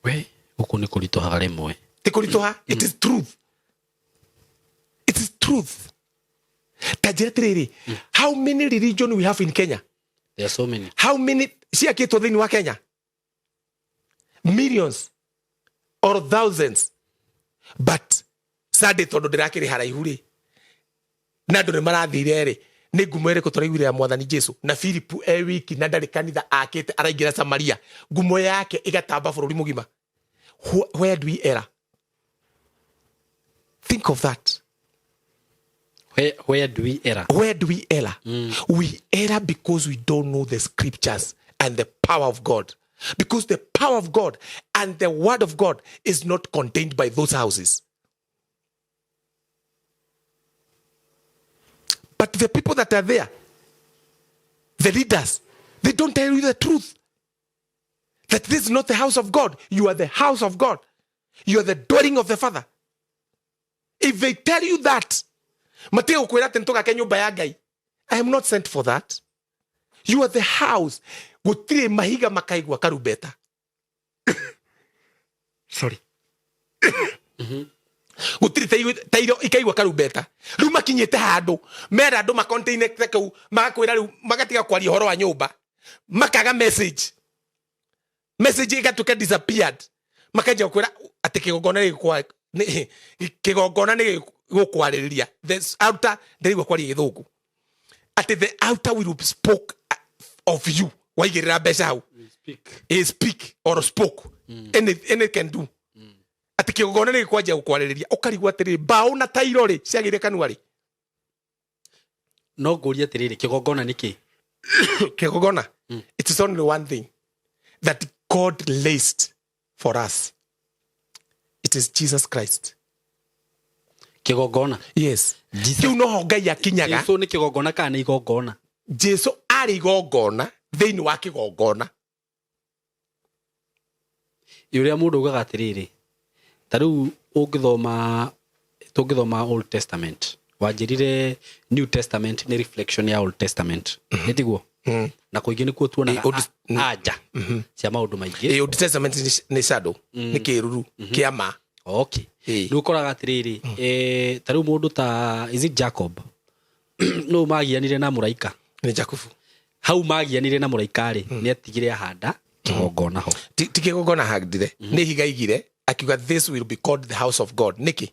We, huku ni kulitoha rimwe. Tikulitoha, it is truth. It is truth. Tajiretiriri, how many religions we have in Kenya? There are so many. How many, siya kito dhini wa Kenya? Millions or thousands. But, sade tondo dirakiri haraihuri. Nado ni marathirere. Ni gumwere kutoreiwire ya mwathani Jesu. Na Filipu wiki na ndari kanitha akete araigira Samaria. Gumo yake igatamba bururi mugima. Where do we err? Think of that. Where do we err? Where do we err? We err because we don't know the scriptures and the power of God. Because the power of God and the word of God is not contained by those houses. But the people that are there, the leaders, they don't tell you the truth. That this is not the house of God. You are the house of God. You are the dwelling of the Father. If they tell you that, I am not sent for that. You are the house. Sorry. Gutiri tairo ikaigwa karubeta riu makinyite handu mera andu makontainete kau magakwira riu magatiga kwaria horo wa nyumba makaga message igatuka disappeared makaja kwira ati kigongona ni gukwariria the outer ndirigwa kwaria githungu ati the outer will spoke of you waigirira mbeca hau speak or spoke any can do ati kigongona ni kwanja gukwariria ukarigwa atiri bao na tairo ri ciagire kanua ri no nguria atiriri kigongona niki kigongona it is only one thing that God laced for us. It is Jesus Christ. Kigongona? Yes. Kiu no ho Ngai akinyaga. Jesu ni kigongona kana igongona? Jesu ari igongona thiini wa kigongona. Yuria mundu ugaga atiriri. Taru tungithoma Old Testament. Wanjirire New Testament ni reflection ya Old Testament. Nitiguo? Na kuingi ni kuo tuona aja cia maundu maingi. Old Testament ni shadow, ni kiruru, kiama. Okay. Nukoraga atiriri, taru mundu ta is it Jacob? No magianire na muraika. Ni Jacob. Hau magianire na muraika ri, ni atigire ahanda kigongona ho. Ti kigongona hagdire, ni higaigire, akiuga this will be called the house of God. Niki?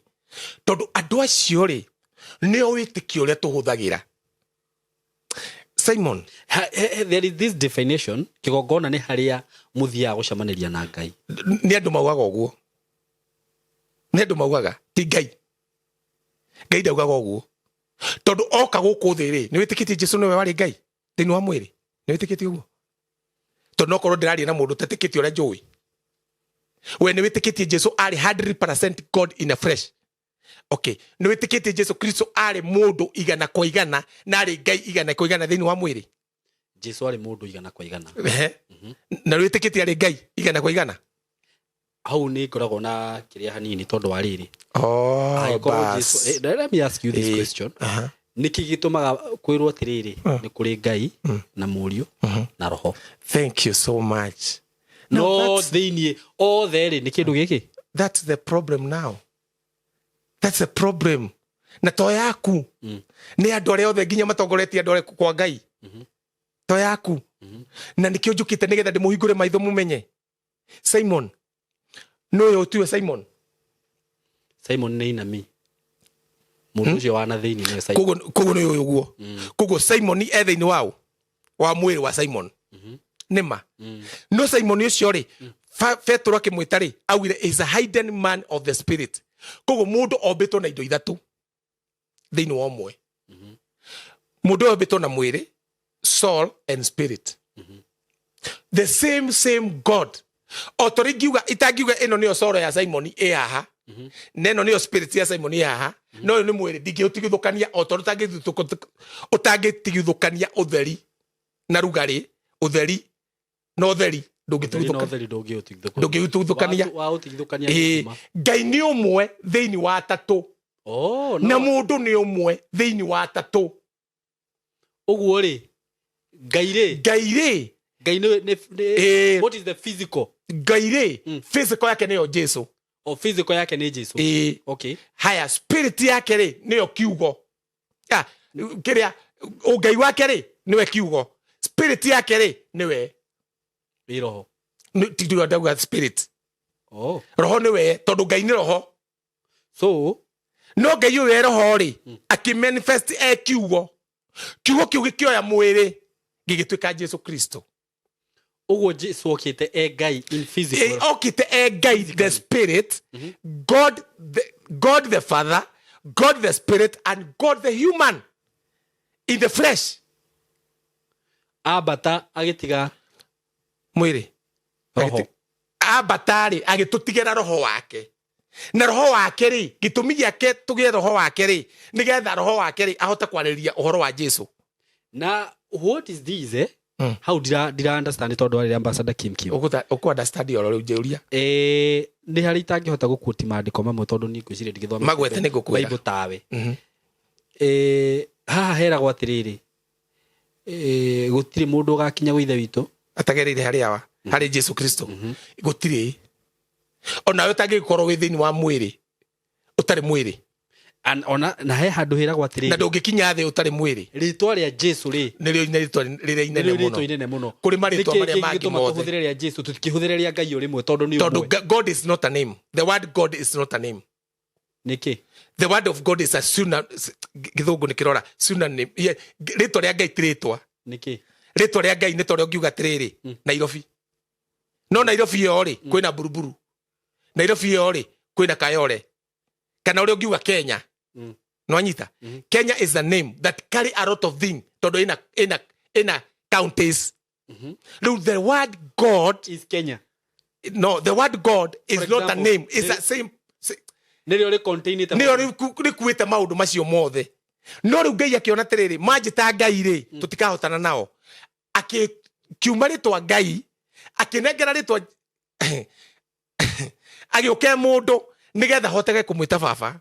Tondu andu acio ri, ni o witikio ria tuhuthagira. Simon, there is this definition, kigongona ni haria muthia gucemaniria na Ngai. Ni andu maugaga uguo. Ni andu maugaga ti Ngai. Ngai ndaugaga uguo. Tondu oka guku thi ri, ni witikitie Jesu niwe wari Ngai. Thini wa mwiri. Ni witikitie uguo. Tondu okorwo ndiraria na mundu tatikitie ura njui. We ni witikitie Jesu ari 100% God in a flesh. Okay, ni witikitie Jesu Kristo ari mundu igana kwa igana na ari Ngai igana kwa igana thini wa mwiri. Jesu ari mundu igana kwa igana. Na witikitie ari Ngai igana kwa igana. Hau ni ngoragwo na kiria hanini tondu wa riri. Let me ask you this question. Niki gitumaga kwirwo atiriri ni kuri Ngai na Muriu na Roho. Thank you so much. No thini o there ni kindu giki. That's the problem now. That's the problem. Na to yaku. Ni andu aria othe nginya matongoretie andu kwa Ngai. To yaku. Na nikio njukite nigetha ndimuhingure maitho mumenye. Simon. No yo tuwe Simon. Simon ni nami. Mundu ucio wana thini ni Simon. Kogo no yo guo. Kogo Simon ni ethe ni wao. Wa mwiri wa Simon. Nima. No Simon ucio ri. Petro akimwita ri. Awire is a hidden man of the spirit. Kogo mundu obetwo na indo ithatu. Thini wa omwe. Mundu obetwo na mwiri, soul and spirit. The same God. Otorigiuga itagiuga ino ni osoro ya Simon e aha neno niyo spirit ya Simon haha no ni mwiri ndingĩũtigithũkania o tondũ ũtangĩtigithũkania ũtheri na rugari ũtheri na ũtheri ndũngĩtigithũkania Ngai nĩ ũmwe thĩinĩ wa atatũ na mũndũ nĩ ũmwe thĩinĩ wa atatũ ũguo rĩ Ngai what is the physical Ngai physical yake nĩyo Jesu physical yake nĩ Jesu okay haya spirit yake rĩ nĩyo kiugo kĩrĩa Ngai wake rĩ nĩwe kiugo spirit yake rĩ nĩwe roho ndio ndauga spirit roho nĩwe tondũ Ngai nĩ roho so no Ngai ũyũ roho rĩ akimanifest kiugo kiugo gĩkĩoya mwĩrĩ gĩgĩtuĩka Jesu Kristo Ugo Jesu okite Ngai in physical. Okite Ngai the Spirit, God the Father, God the Spirit, and God the human in the flesh. Abata agitiga mwiri. Roho. Abatari agitutigera roho wake. Na roho wake ri gitumi giake tugie roho wake ri nigetha roho wake ri ahota kwarĩria ũhoro wa Jesu. Na what is this How did I understand it all ambassador Kim? Uko understand yo rĩu njeuria. Nĩ harĩ itangĩhota gũkuoti maandĩko mamwe tondũ ni ngwĩciria ndigithoma. Magwete nĩ ngũkwĩra. Bible tawe. Haha heragwo atĩrĩrĩ. Gũtirĩ mũndũ ũgakinya gwĩ ithe witũ atagereire harĩa wa harĩ Jesu Kristo. Gũtirĩ. Ona we ũtangĩkorwo wĩ thĩinĩ wa mwĩrĩ ũtarĩ mwĩrĩ. Ona na he handũ heragwo atĩrĩrĩ. Na ndũngĩkinya thĩ ũtarĩ mwĩrĩ. Rĩtwa rĩa Jesu rĩ. Nĩrĩo rĩrĩa inene mũno. Kũrĩ marĩtwa marĩa mangĩ mothe. Tũhũthĩre rĩa Jesu tũtikĩhũthĩre rĩa Ngai ũrĩmwe tondũ nĩ ũmwe. Tondũ God is not a name. The word God is not a name. Nĩkĩ? The word of God is a gĩthũngũ nĩkĩrora synonym. Rĩtwa rĩa Ngai ti rĩtwa. Nĩkĩ? Rĩtwa rĩa Ngai nĩ tondũ ngiuga atĩrĩrĩ Nairobi. No Nairobi yo rĩ kwĩna buruburu. Nairobi yo rĩ kwĩna Kayole. Kana ũrĩa ngiuga Kenya. No anyita. Kenya is a name that carry a lot of things. Todo in a counties. The word God is Kenya. No, the word God is example, not a name. It's a same. Nĩrĩo rĩ contain it. Nĩrĩo rĩkuĩte maũndũ macio mothe. No rĩu Ngai akĩona atĩrĩrĩ manjĩta Ngai rĩ tũtikahotana nao. Akiuma rĩtwa Ngai akĩnengera rĩtwa agĩũka mũndũ nĩgetha hotege kũmwĩta baba.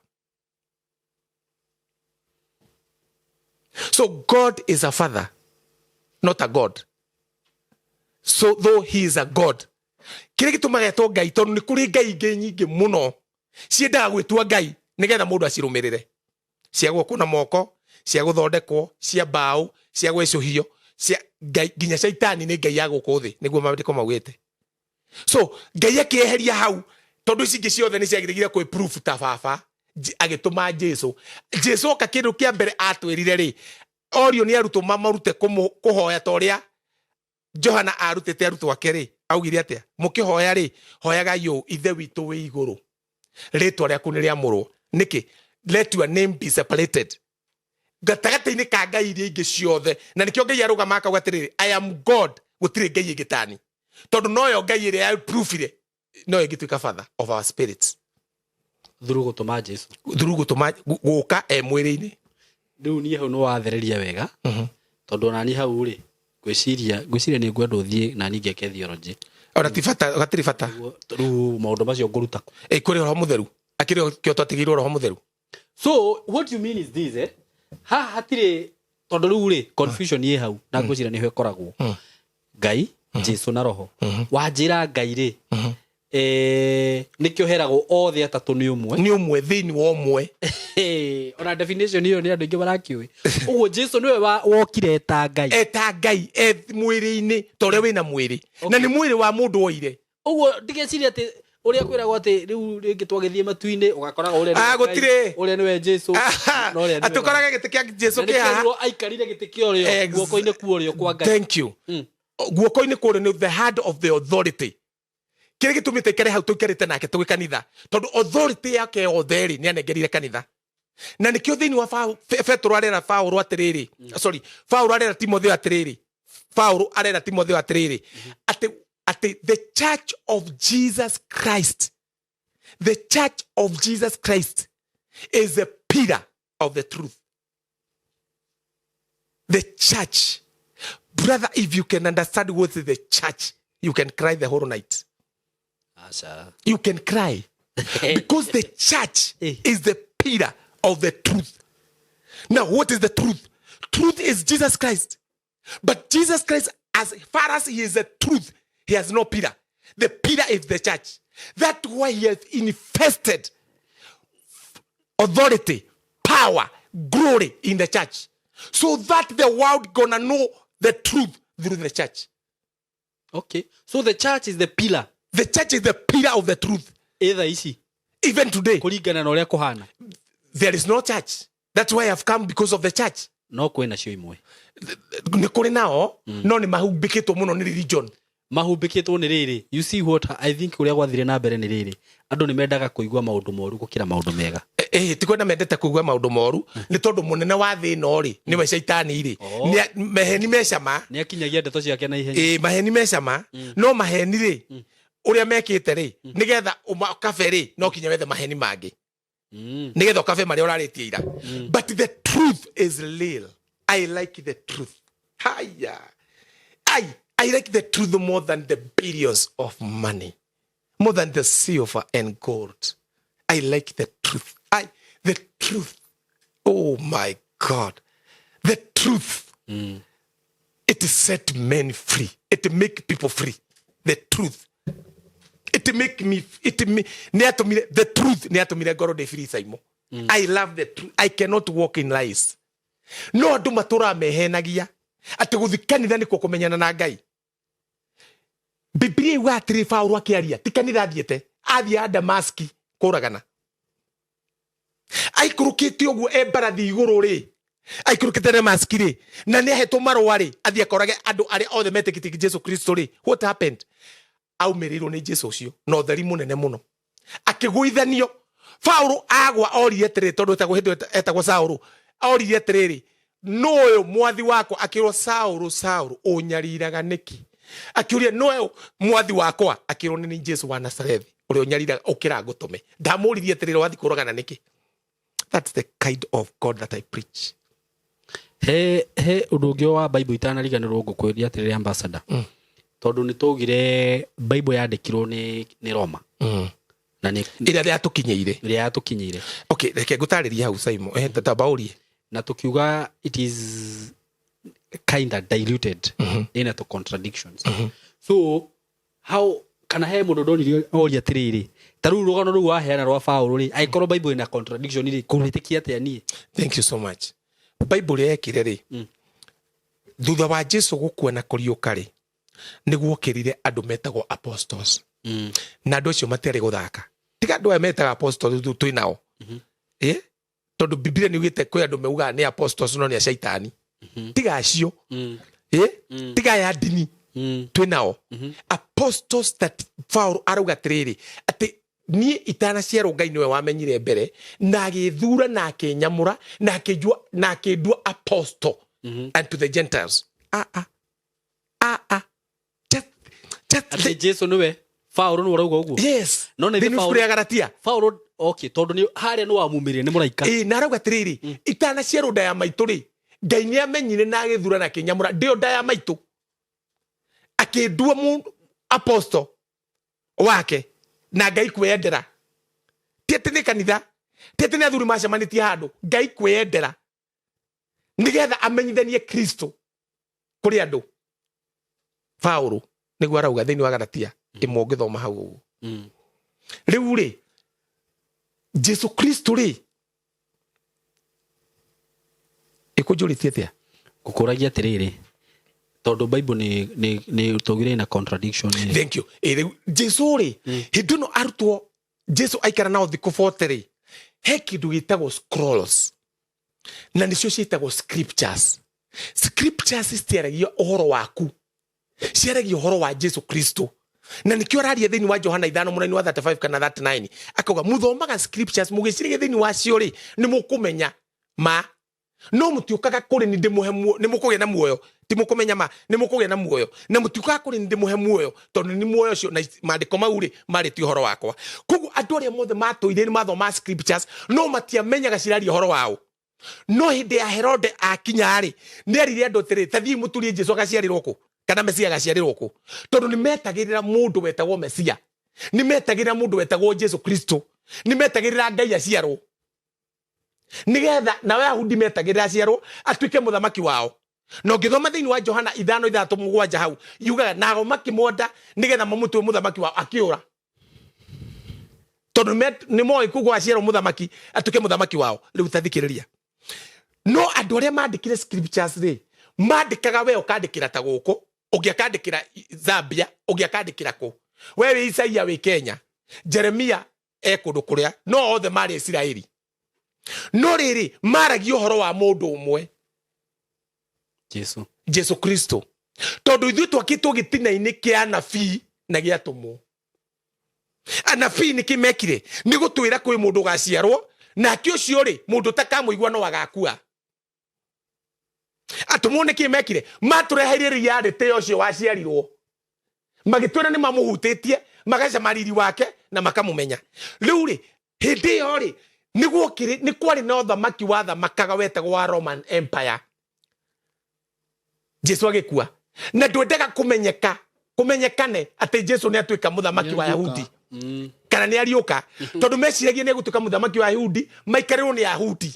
So God is a father, not a God. So though he is a God, kĩrĩa gĩtũmaga etwo Ngai tondũ nĩ kũrĩ Ngai ingĩ nyingĩ mũno ciendaga gwĩtua Ngai nĩgetha mũndũ acirũmĩrĩre. Cia guoko na moko, cia gũthondekwo, cia mbaũ, cia gwĩcũhio, cia Ngai nginya Shaitani nĩ Ngai ya gũkũ thĩ nĩguo maandĩko maugĩte. So Ngai akĩeheria hau tondũ ici ingĩ ciothe nĩ ciagĩrĩire kwĩ proof ta baba. Agĩtũma Jesu oka kĩndũ kĩa mbere atwĩrire rĩ orio nĩ arutwo marute kũhoya ta ũrĩa Johana arutĩte arutwo ake rĩ augire atĩa mũkĩhoya rĩ hoyagai ũũ ithe witũ wĩ igũrũ rĩtwa rĩaku nĩ rĩamũrwo nĩkĩ let your name be separated gatagatĩ-inĩ ka Ngai iria ingĩ ciothe na nĩkĩo Ngai arũgama akauga atĩrĩrĩ I am God gũtirĩ Ngai ĩngĩ tani tondũ noyo Ngai ĩrĩa ya proofire no ĩngĩtuĩka father of our spirits. Through gũtũma Jesu. Through gũtũma gũka mwĩrĩ-inĩ. Rĩu niĩ hau no wathereria wega. Tondũ nani hau rĩ ngwĩciria nĩ ngwenda ũthiĩ na niĩ ngeke theology. Ona ti bata gatirĩ bata. Rĩu maũndũ macio ngũruta. Kũrĩ roho mũtheru. Akĩrĩ kĩo twatigĩirwo roho mũtheru. So what you mean is this ha hatirĩ tondũ rĩu rĩ confusion yĩ hau na ngwĩciria nĩho ĩkoragwo. Ngai Jesu na roho. Wanjĩra Ngai rĩ nikio heragwo othe atatũ nĩ ũmwe thĩinĩ wa ũmwe. Ona definition iyo nĩ andũ aingĩ marakĩũĩ. Ũguo Jesu nĩwe wokire eta Ngai mwĩrĩ-inĩ ta ũrĩa wĩna mwĩrĩ na nĩ mwĩrĩ wa mũndũ woire. Ũguo ndigeciria atĩ ũrĩa kwĩragwo atĩ rĩu rĩngĩ twagĩthiĩ matu-inĩ ũgakoraga ũrĩa nĩwe Jesu atũkoraga gĩtĩ kĩa Jesu kĩ haha aikarire gĩtĩ kĩa ũrĩo guoko-inĩ kuorĩo kwa Ngai. Thank you. Guoko-inĩ kuorĩo nĩ the hand of the authority. Kĩrĩa gĩtũmĩte ikare hau tũikarĩte nake tũgĩ kanitha tondũ authority yake yothe rĩ nĩ anengerire kanitha na nĩkĩo thĩinĩ wa Petro arera Paulo atĩrĩrĩ Paulo arera Timotheo atĩrĩrĩ atĩ the church of Jesus Christ the church of Jesus Christ is a pillar of the truth. The church. Brother, if you can understand what is the church, you can cry the whole night. Asa. You can cry. Because the church is the pillar of the truth. Now, what is the truth? Truth is Jesus Christ. But Jesus Christ, as far as he is the truth, he has no pillar. The pillar is the church. That's why he has infested authority, power, glory in the church. So that the world gonna know the truth through the church. Okay. So the church is the pillar. The church is the pillar of the truth. Even today, there is no church. That's why I've come, because of the church. No kwena cio imwe. Ni kuri nao, no ni mahubikitwo muno ni religion. Mahubikitwo ni riri. You see what I think uria gwathire na mbere ni riri. Andu ni mendaga kuigua maundu moru gukira maundu mega. Ti kwenda mendete kuigua maundu moru, ni tondu munene wa thi no ri, ni we shaitani ri. Maheni mecama. Ni akinyagia ndeto ciake na ihenya. Maheni mecama, no maheni ri. Uria mekite ri, nigetha kafe ri, no kinya wethe maheni mangi. Nigetha kafe mari uraritie ira. But the truth is real. I like the truth. Haya. I like the truth more than the billions of money, more than the silver and gold. I like the truth. The truth. Oh my God. The truth. It set men free. It make people free. The truth. The truth. I love the truth. I cannot walk in lies. No andu matura mehenagia ati guthikanitha niko kumenyana na Ngai. Biblia iwa atiri Paulo akiaria tikanitha athiete athia Damaski kuragana. Aikurukite oguo embarathi iguru ri. Aikurukite Damaski ri. Na ni ahetwo marwa ri athia korage andu ari othe metikiti Jesu Kristo ri. What happened? Aumirirwo ni Jesu ucio no theri munene muno. Akiguithanio. Paulo agwa orire tere tondu etagwo Saulo. Orire tere noyo mwathi wakwa akirwo Saulo unyariraga niki. Akiuria noyo mwathi wakwa akirwo ni Jesu wa Nazareth uri unyariraga ukira gutume. Ndamuririe tere wathi kurogana niki. That's the kind of God that I preach. He udugio wa Bible itanariganirwo ngukwiria tere ambassador. Tondu ni tugire Bible yandikirwo ni Roma. Na ni ira yatukinyeire. Okay, reke ngutariria hau Simon. Tatabaurie. Na tukiuga it is kind of diluted in to contradictions. So how can I mundu ndoni oria tiriri taru rugano ru waheana rwa Paulo ri aikorwo Bible ina contradiction ri kuritikia atia ni. Thank you so much. Bible yekire ri thutha wa Jesu gukua na kuriuka ri niguo kirire andu metagwo apostles. Na andu acio matiari guthaka. Tiga andu aya metaga apostles twinao. Tondu Biblia ni ugite kwi andu meuga ni apostles no ni a shaitani. Tiga acio. Tiga ya dini. Twinao. Apostles that Paulo arauga tiriri ati ni itana ciero Ngai niwe wamenyire mbere na agithura na akinyamura na akijua na akidua apostle unto the Gentiles. Ati Jesu niwe Paulo no urauga uguo. Yes. No ni Paulo ya Galatia. Paulo okay tondu ni haria no amumirie ni muraika. Na arauga tiriri itana ciero nda ya maitu ri Ngai ni amenyire na agithura na akinyamura ndio nda ya maitu. Akidua mu apostle wake na Ngai kwendera. Tiete ni kanitha. Tiete ni athuri macemanitie handu. Ngai kwendera. Nigetha amenyithanie Kristo kuri andu. Paulo niguo arauga thiini wa Galatia imwe ngithoma hau uguo. Riu ri Jesu Kristo ri ikujuritie atia gukuragia tiriri tondu Bible ni tugire na contradiction. Thank you. Jesu ri hinduno arutwo Jesu aikara nao thiku 40 ri he kindu gitagwo scrolls na nicio ciitagwo scriptures. Scriptures ciaragio uhoro waku, ciaragio uhoro wa Jesu Kristo. Na nikio araria thiini wa Johana 5:35 kana 39 akauga muthomaga scriptures mugicirige thiini wa cio ri ni mukumenya ma no mutiukaga kuri ni ndimuhe muoyo ni mukuge na muoyo ti mukumenya ma ni mukuge na muoyo na mutiukaga kuri ni ndimuhe muoyo tondu ni muoyo cio na maandiko mauri mari ti horo wakwa koguo andu aria mothe matuire ni mathoma scriptures no matiamenyaga cirari horo wao no hindi ya Herode akinyari ni erire andu tiri tathii muturie Jesu agaciarirwo ku kana Mesia agaciarirwo ku tondu ni metagirira mundu wetagwo Mesia ni metagirira mundu wetagwo Jesu Kristo ni metagirira Ngai aciarwo nigetha nawe Ayahudi metagirira aciarwo atuike muthamaki wao no ngithoma thiini wa Johana 5:3-7 hau yugaga nago makimwonda nigetha mamutwe muthamaki wao akiura tondu ni moi kugo aciarwo muthamaki atuike muthamaki wao riu tathikiriria no andu aria mandikire scriptures ri mandikaga we ukandikira ta guku ugiakandikira Zambia ugiakandikira ku wewe Isaia we Kenya Jeremia kundu kuria no othe mari Israeli no riri maragi uhoro wa mundu umwe Jesu Kristo tondu ithuĩ twakĩtwo gĩtina-inĩ kĩa anabii na gĩatũmwo anabii nĩ kĩmekire nĩ gũtwĩra kwĩ mũndũ ũgaciarwo nake ũcio rĩ mũndũ ũtakamũigua no agakua atũmwo nĩ kĩmekire matũreheire reality ũcio waciarirwo magĩtwĩra nĩ mamũhutĩtie magaca riri wake na makamũmenya rĩu rĩ hĩndĩ ĩyo rĩ nĩ kwarĩ na ũthamaki wathamakaga wetagwo wa Roman Empire Jesu agĩkua na ndwendaga kumenyekane atĩ Jesu nĩ atuĩka mũthamaki wa Ayahudi kana nĩ ariũka tondu meciragia nĩ egũtuĩka mũthamaki wa Ayahudi maikarĩrwo nĩ Ayahudi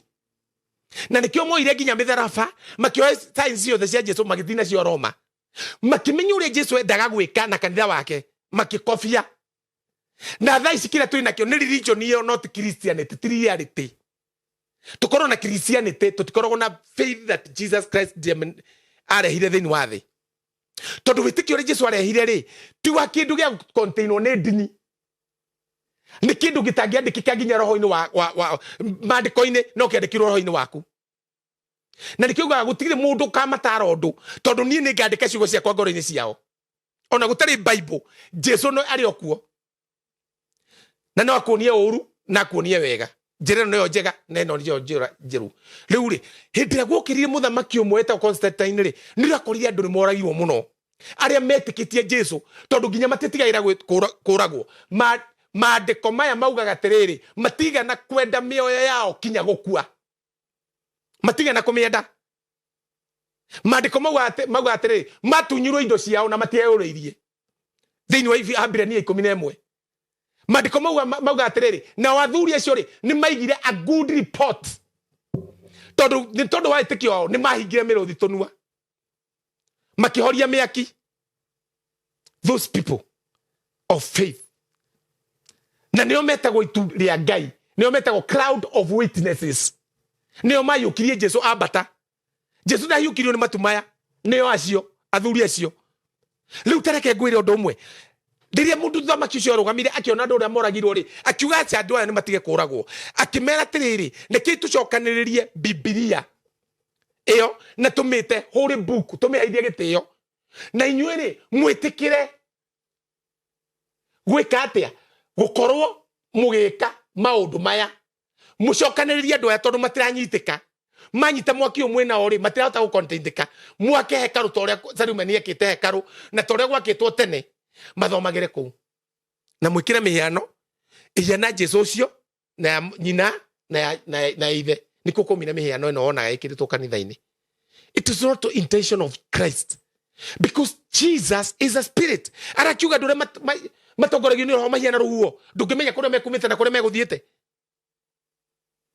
na nĩkĩo moire nginya mĩtharaba makĩoya signs ciothe cia Jesu magĩthiĩ nacio Roma makĩmenya ũrĩa Jesu endaga gwĩka na kanitha wake makĩkobia na thaa ici kĩrĩa twĩ nakĩo nĩ religion ĩyo not Christianity ti reality tukorwo na Christianity tutikoragwo na faith that Jesus Christ arehire thĩinĩ wa thĩ tondu wĩtĩkio ũrĩa Jesu arehire rĩ ti wa kĩndũ gĩa containwo nĩ ndini nĩ kĩndũ gĩtangĩandĩkĩka nginya roho-inĩ wa maandĩko-inĩ no kĩandĩkĩrwo roho-inĩ waku na nĩkĩo ugaga gũtirĩ mũndũ ũkamatara ũndũ tondu niĩ nĩ ngandĩka ciugo ciakwa ngoro-inĩ ciao ona gũtarĩ Bible Jesu no arĩ o kuo na no akuonie ũru na akuonie wega njĩra ĩno nĩyo njega na ĩno nĩyo njeru rĩu rĩ hĩndĩ ĩrĩa gwokĩrire mũthamaki ũmwe wetagwo Constantine rĩ nĩũrakorire andũ nĩ moragirwo mũno arĩa metĩkĩtie Jesu tondu nginya matĩtigagĩra kũragwo maandĩko maya maugaga atĩrĩrĩ matigana kwenda mĩoyo yao kinya gũkua matigana kũmĩenda maandĩko maugaga atĩrĩrĩ matunyirwo indo ciao na matieyũrĩirie thĩinĩ wa Ibrania 11 maandĩko maugaga atĩrĩrĩ na athuri acio rĩ nĩ maigire a good report tondu wa wĩtĩkio wao nĩ mahingire mĩrũthi tũnua makĩhoria mĩaki those people of faith na nĩo metagwo itu rĩa Ngai nĩo metagwo cloud of witnesses nĩo mayũkirie Jesu ambata Jesu ndahiũkirio nĩ matu maya nĩo acio athuri acio rĩu tareke ngwĩre ũndũ ũmwe rĩrĩa mũndũ thamaki ũcio arũgamire akĩona andũ ũrĩa moragirwo rĩ akiuga atĩ andũ aya nĩ matige kũragwo akĩmera atĩrĩrĩ nĩkĩ tũcokanĩrĩrie Bibilia ĩyo na tũmĩte holy book tũmĩheithie gĩtĩo na inyuĩ rĩ mwĩtĩkĩre gwĩka atĩa gũkorwo mũgĩka maũndũ maya mũcokanĩrĩrie andũ aya tondũ matiranyitĩka manyita mwaki ũmwe nao rĩ matirahota gũkontainĩka mwake hekaru ta ũrĩa Salomoni ekĩte hekaru na ta ũrĩa gwakĩtwo tene mathomagĩre kũu na mwĩkĩre mĩhiano ĩhiana Jesu ũcio na nyina na ithe nĩkuo kũmina mĩhiano ĩno wonaga ĩkĩrĩtwo kanitha-inĩ. It is not the intention of Christ because Jesus is a spirit. Arakiuga ndũrĩa matongoragio nĩ roho mahiana rũhuo ndũngĩmenya kũrĩa mekumĩte na kũrĩa megũthiĩte.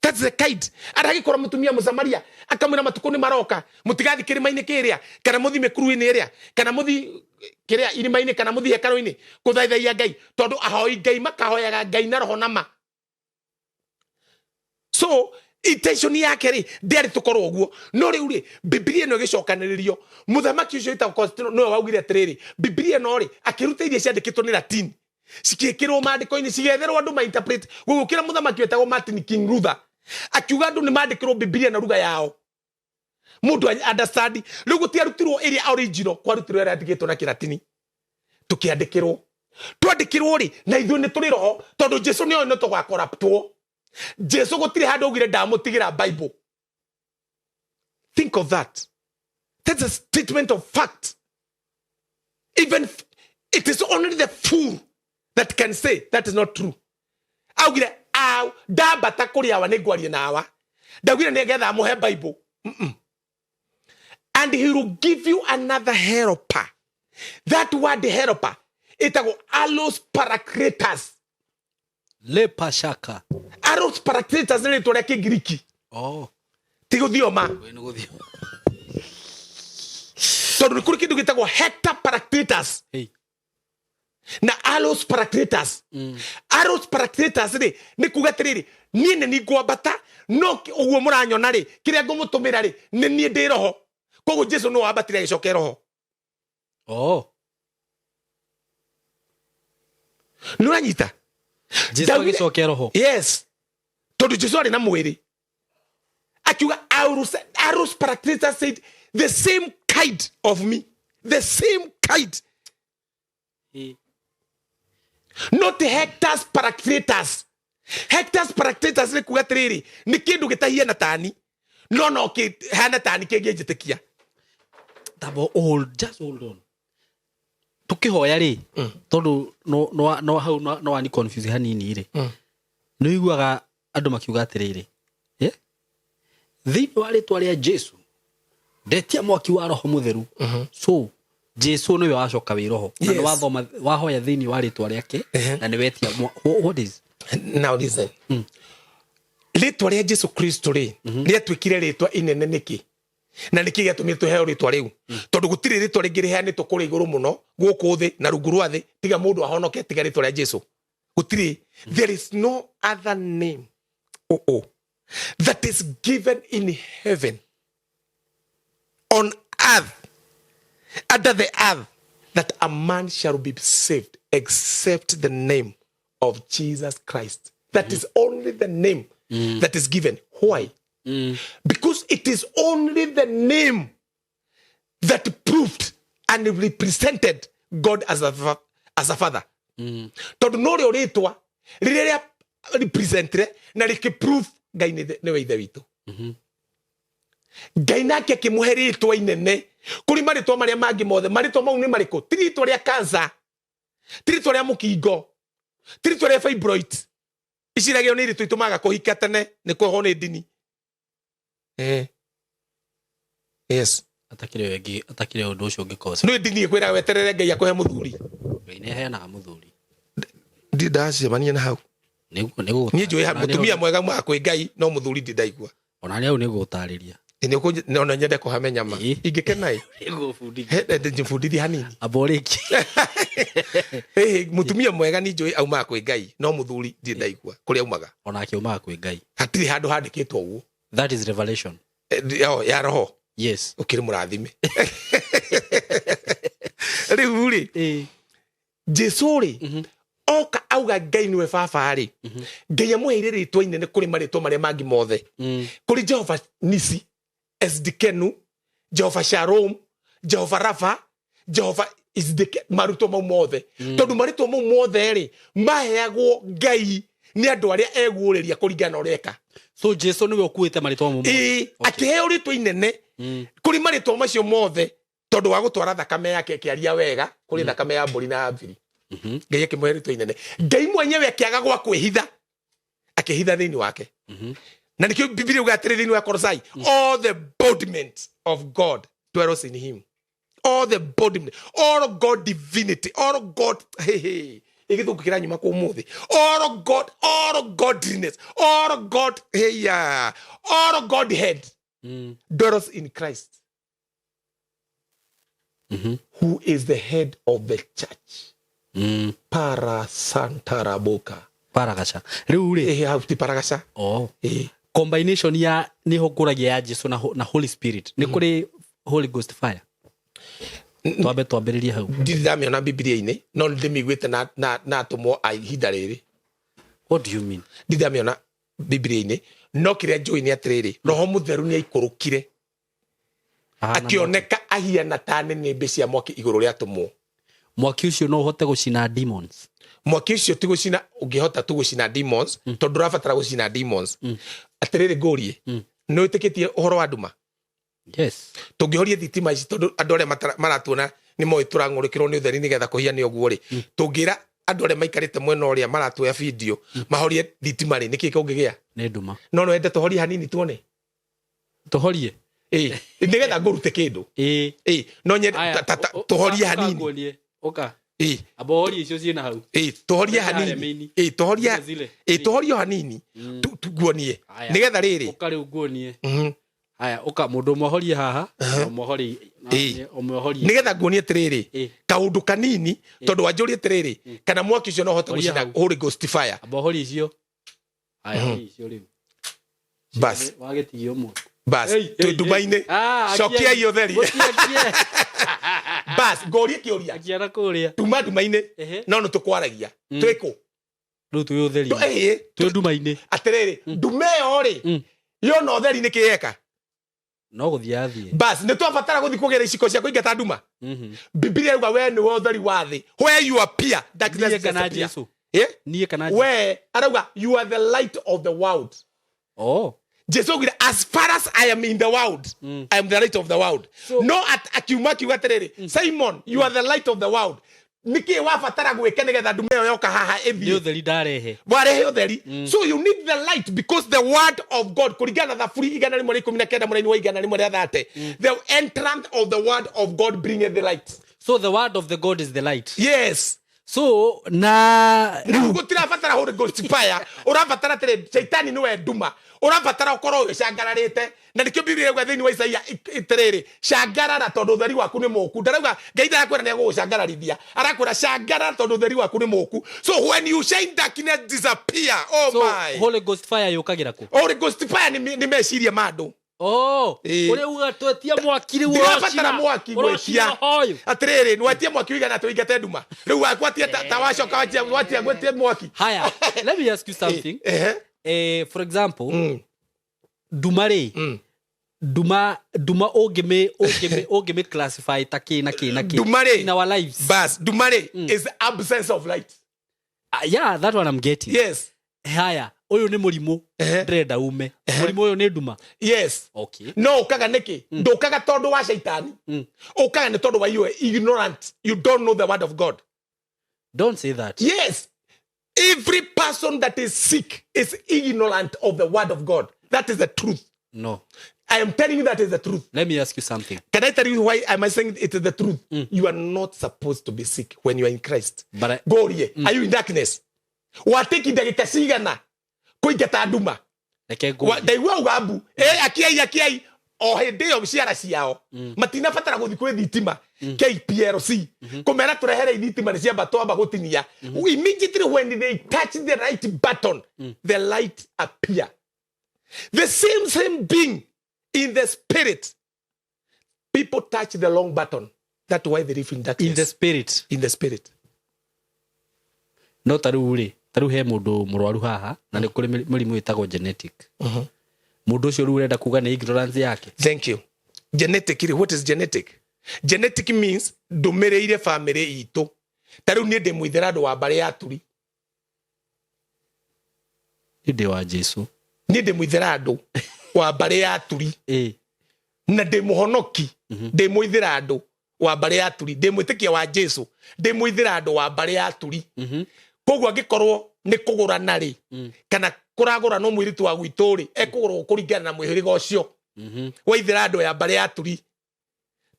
That's the kind. Aragĩkora mũtumia Mũsamaria akamwĩra matukũ nĩ maroka mũtigathi kĩrĩma-inĩ kĩrĩa kana mũthi mĩkuru-inĩ ĩrĩa kana mũthi kĩrĩa irima-inĩ kana mũthi hekaru-inĩ kũthaithaia Ngai tondũ ahoi Ngai makahoyaga Ngai na roho na ma. So intention yake rĩ ndĩarĩ tũkorwo ũguo no rĩu rĩ Biblia ĩno ĩgĩcokanĩrĩrio mũthamaki ũcio wĩtagwo Constantine nĩwe waugire atĩrĩrĩ Biblia ĩno rĩ akĩruta iria ciandĩkĩtwo nĩ Latin cikĩkĩrwo maandĩko-inĩ cigetherwo andũ mainterpret gũgũkĩra mũthamaki wĩtagwo Martin King Luther akiuga andũ nĩ maandĩkĩrwo Biblia na ruga yao mũndũ understand rĩu gũtiarutirwo ĩrĩa original kwarutirwo ĩrĩa yandĩkĩtwo na Kĩlatini tũkĩandĩkĩrwo twandĩkĩrwo rĩ na ithuĩ nĩ tũrĩ roho tondũ Jesu nĩoĩ nĩ tũgakoraptwo Jesu gũtirĩ handũ augire ndamũtigĩra Bible Think of that. That's a statement of fact. Even it is only the fool that can say that is not true. Augire aw dabata kuri awa negwarie na awa. Dawira negetha amuhe Bible. And he will give you another helper. That word helper, itago allos parakletas. Le pashaka. Allos parakletas ni to reke Greek. Oh. Tigo dioma. So kuri kindu gitago hecta parakletas. Hey. Na allos parakletas. Allos parakletas ni kugatiriri. Niene ni gwabata no uguo muranyona ri kiria ngumutumira ri ni nie ndi roho. Kogo Jesu no abatire gicoke roho. Oh. Nuranyita. Jesu agicoke roho. Yes. Tondu Jesu ari na mwiri. Akiuga Arus Paracletus said the same kind of me. The same kind. Not Hector's Paracletus. Hector's Paracletus ni kuga tiriri ni kindu gitahia na tani. No ki hana tani kengejitekia. Tabo just hold on. Tukihoya ri tondu no hau no ani confuse hanini ri. No iguaga andu makiuga atiriri. Thini wa ritwa ria Jesu ndetia mwaki wa roho mutheru. So Jesu no wacoka wi roho. Na wathoma wahoya thini wa ritwa riake na ni wetia what is now listen. Ritwa ria Jesu Kristo ri riatwikire ritwa inene niki. Na niki giatumire tuheo ritwa riu. Tondu gutiri ritwa ringi riheanitwo kuri iguru muno guku thi na rungu rwa thi tiga mundu ahonoke tiga ritwa ria Jesu. Gutiri. There is no other name that is given in heaven, on earth, under the earth, that a man shall be saved except the name of Jesus Christ. That is only the name that is given. Why? Because it is only the name that proved and represented God as a father. Tondu no rio ritwa riria representre na rikiprove Ngai ni we ithe witu. Ngai nake kimuhe ritwa inene kuri maritwa maria mangi mothe maritwa mau ni mariko ritwa ria cancer, ritwa ria mukingo, ritwa ria fibroid. Iciragio ni ritwa itumaga kuhika tene ni kuho ni dini. Yes. Atakire undu ucio ngikosa. No dini kwira weterere Ngai akuhe muthuri. Ngai ne heanaga muthuri. Ndidacemania na hau. Nego ni njui mutumia mwega mwakwe Ngai no muthuri ndidaigua. Ona ni au nego utariria. Ni ko no nyende ko hamenya ma. Ingikena i. Nego fundi. He ndimfundithia hanini. Aboreki. Mutumia mwega ni njui auma kwe Ngai no muthuri ndidaigua. Kuri aumaga. Ona akiuma kwe Ngai. Hatiri handu handikitwo uguo. That is revelation. Ya roho. Yes. Ukiri murathime. Riu ri. Jesu ri. Oka auga Ngai niwe baba ri. Ngai amuheire ritwa inene kuri maritwa maria mangi mothe. Kuri Jehova Nisi, Esdikenu, Jehova Shalom, Jehova Rafa, Jehova Isdike maritwa mau mothe. Tondu maritwa mau mothe ri maheagwo Ngai ni andu aria eguriria kuringana ureka. So Jesu niwe ukuite maritwa mau mothe. Akiheo ritwa inene kuri maritwa macio mothe tondu wa gutwara thakame yake kiaria wega kuri thakame ya mburi na mbiri. Ngai akimwe ritwa inene. Ngai mwenyewe akiaga gwa kwihitha akihitha thini wake. Na nikio Biblia ugatire thini wa Kolosai, all the embodiment of God dwells in him. All the embodiment, all God divinity, all God igithukira nyuma ku muthi, all God, all godliness, all God all Godhead dwells in Christ, who is the head of the church. Para Santaraboka. Paragacha. Riu ri. Hauti paragacha. Oh. Combination ya ni hokuragia ya Jesu na Holy Spirit. Ni kuri Holy Ghost fire. Twambiriria hau. Ndidamio na Biblia-ini no ndimigwite na tumo ihinda riri. What do you mean? Ndidamio na Biblia-ini no kiria njui ni atiriri roho mutheru ni aikurukire akioneka ahiana tane ni mbecia mwaki iguru ria tumo. Mwaki ucio no uhote gucina demons. Mwaki ucio ti gucina ungihota tu gucina demons tondu rafatara gucina demons. Atiriri ngurie no itikitie uhoro wa nduma. Yes. Tũngĩhoria thitima ici tondũ andũ arĩa maratuona nĩ moĩ tũrang'ũrĩkĩrwo nĩ ũtheri nĩgetha kũhia nĩ ũguo rĩ. Tũngĩra andũ arĩa maikarĩte mwena ũrĩa maratuoya video mahorie thitima rĩ nĩkĩ kũngĩgĩa? Nĩ nduma. No ende tũhorie hanini tuone. Tũhorie. Nĩgetha ngũrute kĩndũ. No nyende tũhorie hanini. Oka. Abori icio ciĩ na hau. Tũhorie hanini. Tũhorie hanini. Tuguonie. Nĩgetha rĩrĩ. Oka rĩu nguonie. Haya, oka mũndũ ũmwe haha, ũmwe nĩgetha nguonie atĩrĩrĩ, kaũndũ kanini tondũ wanjũria atĩrĩrĩ, kana mwaki ũcio no hote gũcina Holy Ghost fire. Abori icio. Haya, horie icio rĩu. Bas. Wagetigio ũmwe. Bas, twĩ nduma-inĩ. Cokiai ũtheri. Bas, ngoria kĩũria. Akiara kũrĩa. Tuma nduma-inĩ. No tũkwaragia. Twĩkũ? Rĩu twĩ ũtheri. Twĩ nduma-inĩ. Atĩrĩrĩ, ndume ĩyo rĩ, yona ũtheri nĩkĩ yeka? No gũthiĩ athiĩ. Bas, nĩ twabatara gũthiĩ kũgera iciko cia kũingata nduma. Biblia yuga we nĩwe ũtheri wa thĩ. Where you appear, darkness disappears. Niĩ kana Jesu. We, arauga you are the light of the world. Jesu augire as far as I am in the world, I am the light of the world. No akiuma kiuga atĩrĩrĩ, Simon, you are the light of the world. Niki wabatara gwĩka nĩgetha ndume ĩyo yoka haha ĩthiĩ. Nĩ ũtheri ndarehe. Warehe ũtheri. So you need the light because the word of God kũringana na Thaburi 119 mũraini wa 130. The entrance of the word of God bringeth the light. So the word of the God is the light. Yes. So gutirabatara Holy Ghost fire, urabatara atĩrĩ Shaitani nĩwe nduma. Urabatara ũkorwo ũcangararĩte na nĩkĩo Biblia ĩrauga thĩinĩ wa Isaia itĩrĩrĩ, cangarara tondũ ũtheri waku nĩ mũku. Ndarauga Ngai ndarakwĩra nĩ egũgũcangararithia, arakwĩra cangarara tondũ ũtheri waku nĩ mũku. So when you shine, darkness disappear. My Holy Ghost fire yũkagĩra kũ? Holy Ghost fire nĩ meciria ma andũ. Ũrĩa uga twetia mwaki rĩu ũrabatara mwaki gwĩtia atĩrĩrĩ nĩwetie mwaki wĩigana tũingate nduma rĩu wakwatia ta wacoka watia gwetie mwaki. Haya, let me ask you something. For example, nduma rĩ, nduma ũngĩmĩ classify ta kĩ na kĩ in our lives. Bas, nduma rĩ is the absence of light. Yeah, that one I'm getting. Yes. Haya, ũyũ nĩ mũrimũ ndĩrenda ume. Mũrimũ ũyũ nĩ nduma. Yes. Okay. No ũkaga nĩkĩ? Ndũkaga tondũ wa Shaitani. Ũkaga nĩ tondũ wa you ignorant. You don't know the word of God. Don't say that. Yes. Every person that is sick is ignorant of the word of God. That is the truth. No. I am telling you that is the truth. Let me ask you something. Can I tell you why am I saying it is the truth? You are not supposed to be sick when you are in Christ. But go here. Are you in darkness? Wateki ndagĩka cigana kũingata nduma. Ndaigua ugambu. Akiai o hĩndĩ ĩyo ciara ciao matinabatara gũthiĩ kwĩ thitima KPLC kũmera tũrehere thitima nĩ ciamba twamba gũtinia. Immediately when they touch the right button, the light appear. The same being in the spirit. People touch the long button. That's why they live in darkness. In the spirit. In the spirit. No taru he mũndũ mũrwaru haha na nĩ kũrĩ mũrimũ wĩtagwo genetic. Mũndũ ũcio rĩu ũrenda kuga nĩ ignorance yake. Thank you. Genetic, what is genetic? Genetic means ndũmĩrĩire family itũ. Tarĩu niĩ ndĩ mũithĩra andũ wa mbarĩ ya Turi. Ndĩ wa Jesu. Niĩ ndĩ mũithĩra andũ wa mbarĩ ya Turi. Na ndĩ mũhonoki. Ndĩ mũithĩra andũ wa mbarĩ ya Turi. Ndĩ mwĩtĩkia wa Jesu. Ndĩ mũithĩra andũ wa mbarĩ ya Turi. Koguo angĩkorwo nĩ kũgũrana rĩ kana kũragũra no mũiritu wa gwitũ rĩ ekũgũrwo kũringana na mwĩhĩrĩga ũcio waithĩra andũ ya mbarĩ ya Turi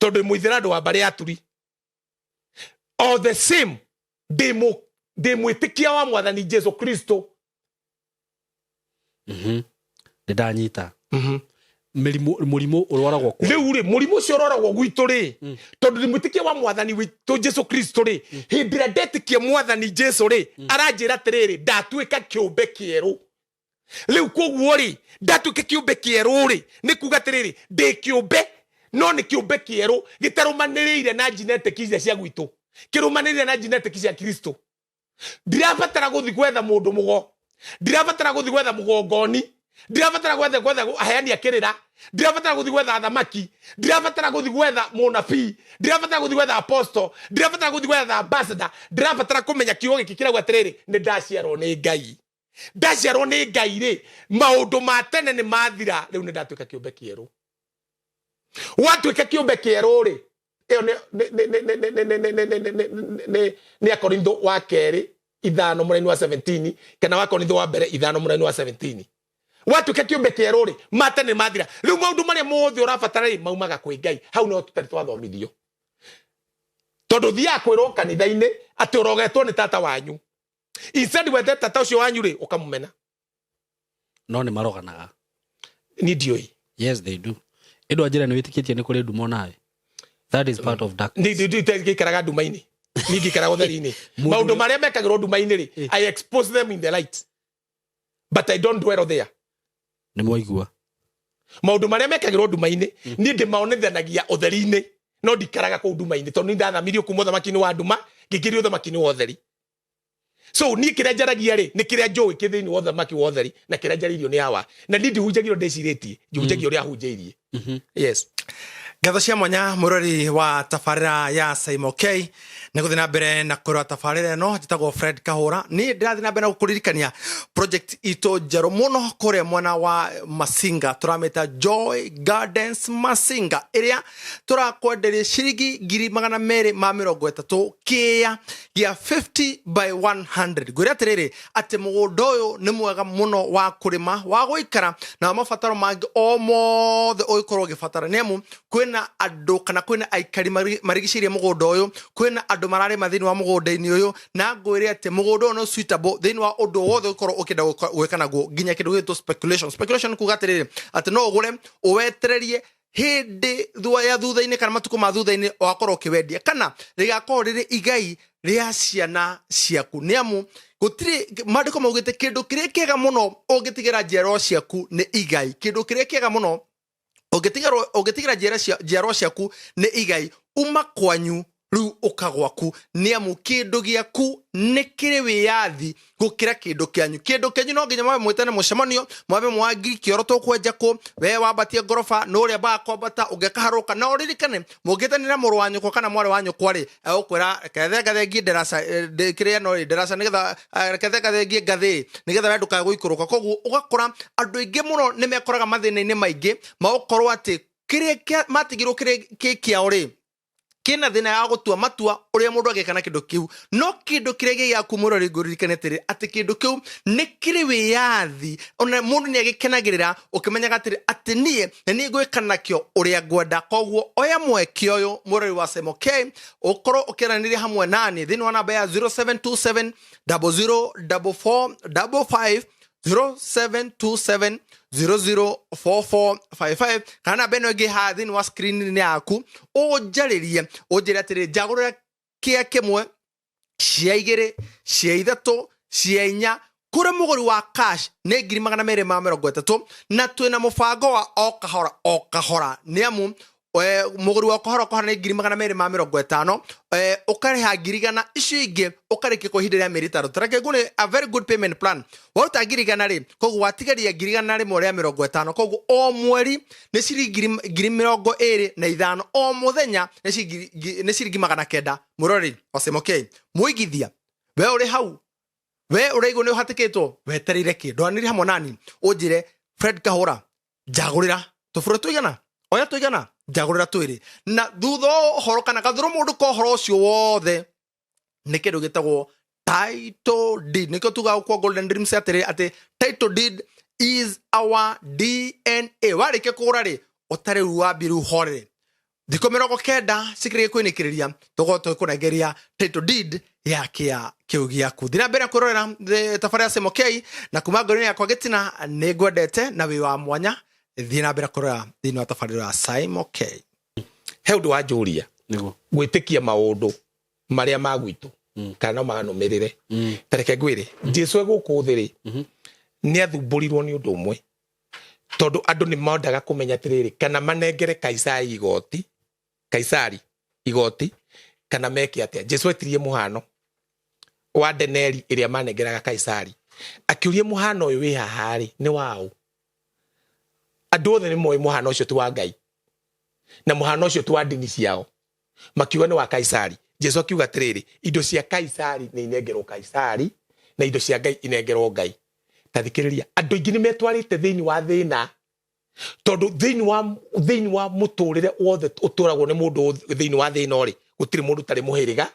tondũ mũithĩra andũ wa mbarĩ ya Turi. All the same ndĩ mwĩtĩkia wa Mwathani Jesu Kristo. Ndanyita. Mũrimũ ũrwaragwo kwa rĩu rĩ mũrimũ ũcio ũrwaragwo gwitũ rĩ tondũ ndĩ mwĩtĩkia wa Mwathani witũ Jesu Kristo rĩ hĩndĩ ĩrĩa ndetĩkia Mwathani Jesu rĩ aranjĩra atĩrĩrĩ ndatuĩka kĩũmbe kĩerũ. Rĩu koguo rĩ ndatuĩka kĩũmbe kĩerũ rĩ nĩ kuga atĩrĩrĩ ndĩ kĩũmbe no nĩ kĩũmbe kĩerũ gĩtarũmanĩrĩire na genetics iria cia gwitũ kĩrũmanĩrĩire na genetics cia Kristo. Ndirabatara gũthiĩ gwetha mũndũ mũgo, ndirabatara gũthiĩ gwetha mũgongoni, ndirabatara gwetha aheani akĩrĩra, ndirabatara gũthiĩ gwetha thamaki, ndirabatara gũthiĩ gwetha mũnabii, ndirabatara gũthiĩ gwetha apostle, ndirabatara gũthiĩ gwetha ambassador. Ndirabatara kũmenya kiugo gĩkĩ kĩrauga atĩrĩrĩ nĩ ndaciarwo nĩ Ngai. Ndaciarwo nĩ Ngai rĩ maũndũ ma tene nĩ mathira rĩu nĩ ndatuĩka kĩũmbe kĩerũ. watuike kiumbe kieru ri iyo ni Akorintho wa keri 5 mũraini wa 17 kana wa Akorintho wa mbere 5 mũraini wa 17 watuike kiumbe kieru ri mate ni mathira riu maundu maria mothe urabatara ri maumaga kwi Ngai hau no tutari twathomithio tondu thia kwirwo kanitha-ini ati urogetwo ni tata wanyu instead wethe tata ucio wanyu ri ukamumena no ni maroganaga ni ndioi. Yes, they do. Edo ajira ni witikitie ni kuri ndumo nawe. That is part of darkness. Ni gikaraga nduma-ini ni gikaraga utheri-ini maundu maria mekagirwo nduma-ini ri I expose them in the light but I don't dwell there. Ni moigua maundu maria mekagirwo nduma-ini ni ndimaonethanagia utheri-ini no ndikaraga ku nduma-ini tondu ndathamithio kuma uthamaki-ini wa nduma ngikirio uthamaki-ini wa utheri. So ni kiria njaragia ri ni kiria njui kithini wa uthamaki wa utheri na kiria njaririo ni hawa na ndi ndihunjagio ndeciritie njunjagio ria hunjairie. Yes. Ngatho cia mwanya murori wa tafarira ya Simon K na guthina mbere na kurwa tafarira no njitagwo Fred Kahura ni ndirathina mbere na gukuririkania project ito jero muno kuria mwana wa Masinga turameta Joy Gardens Masinga iria turakwenderia ciringi 230 kia gia 50 by 100 gwira tiriri ati mugundo uyu ni mwega muno wa kurima wa guikara na mabataro mangi o mothe uikorwo gibatara nemu kwina andu kana kwina aikari marigicirie mugundo uyu kwina andu marare mathini wa mugundo-ini uyu na ngwire ati mugundo no suitable thini wa undu wothe ukorwo ukenda gwika naguo nginya kindu gitwo speculation kuga atiriri ati no ugure uwetererie hindi ya thutha-ini kana matuko ma thutha-ini wakorwo ukiwendia kana rigakorwo riri igai ria ciana ciaku niamu gutiri mandiko maugite kindu kiria kiega muno ungitigira njero ciaku ni igai kindu kiria kiega muno ungitigira njero ciaku ni igai uma kwanyu riu ukagwaku niamu kindu giaku ni kiri wiyathi gukira kindu kyanyu no nginya mwabe mwitane mucemanio mwabe mwangi kioro tukwenja ku we wambatie ngorofa no ria ba kwambata ugekaharuka na uririkane mugitanira muru wanyu kana mwari wanyu kwari ukwira kethe darasa kiria no darasa nigetha kethe ngathi nigetha wendu ka guikuruka koguo ugakora andu ingi muno ni mekoraga mathina-ini maingi maukorwo ati kiria matigirwo kiria kiao ri kina thina ya gutua matua uria mundu agekana kindu kiu no kindu kiria giaku murori nguririkanetire ati kindu kiu ni kiri wiyathi ona mundu ni agikenagirira ukimenyaga atiri ati nie ni gwikana kio uria ngwenda koguo oya mweke uyu murori wa Simon K ukoro ukiranira hamwe nani thini wa namba ya 0727 004455 0727 004455 kana beno ge hathini wa screen ni yaku ujaririe ujira atiri jagurira kia kimwe cia igiri cia ithatu cia inya kure muguri wa cash ne 230 na twina mubango wa o kahora niamu muguri wa kahora ne 250 ukariha ngirigana icio ingi ukareke kwa ihinda ria mĩeri 3 tareke ngune a very good payment plan waruta ngirigana ri koguo watigaria ngirigana rimwe ria 50 koguo o mweri ni ciringi 25 o muthenya ni ciringi 900 murori wa Simon K muigithia we uri hau we uraigo ni uhatikitwo weterire ki ndwaniri hamwe nani unjire Fred Kahura jagurira tufuro tuigana oya tuigana jagurira twiri na thutho horo kana gathuro mundu ko horo ucio wothe ni kindu gitagwo title deed niko tuga kwa Golden Dreams atiri ati title deed is our DNA warike kugura ri utari ruwa biru hore thiko 90 sikire kwinikiria tugoto kunegeria title deed yake kiu giaku thina mbere kurorera tafarira Simon K na kuma ngorini yakwa gitina ni ngwendete na wi wa mwanya thina mbere kurora thina tafarira Simon K he undu wa njuria nigo gwitikia maundu maria magwitu kana manumirire tareke ngwire Jesu egukuthiri ni athumburirwo ni undu umwe tondu andu ni maundaga kumenya tiriri kana manengere Kaisari igoti kana meke atia Jesu etirie muhano wa deneri iria manengeraga Kaisari akiurie muhano uyu wi hahari ni wao andu othe ni moyo muhano ucio tu wa Ngai na muhano ucio tu wa dini ciao makiuga ni wa Kaisari Jesu akiuga tiriri indo cia Kaisari ni inengerwo Kaisari na indo cia Ngai inengerwo Ngai tathikiriria andu ingi ni metwarite thini wa thina tondu thiini wa muturire wothe uturagwo ni mundu thiini wa thina ori gutiri mundu tari muhiriga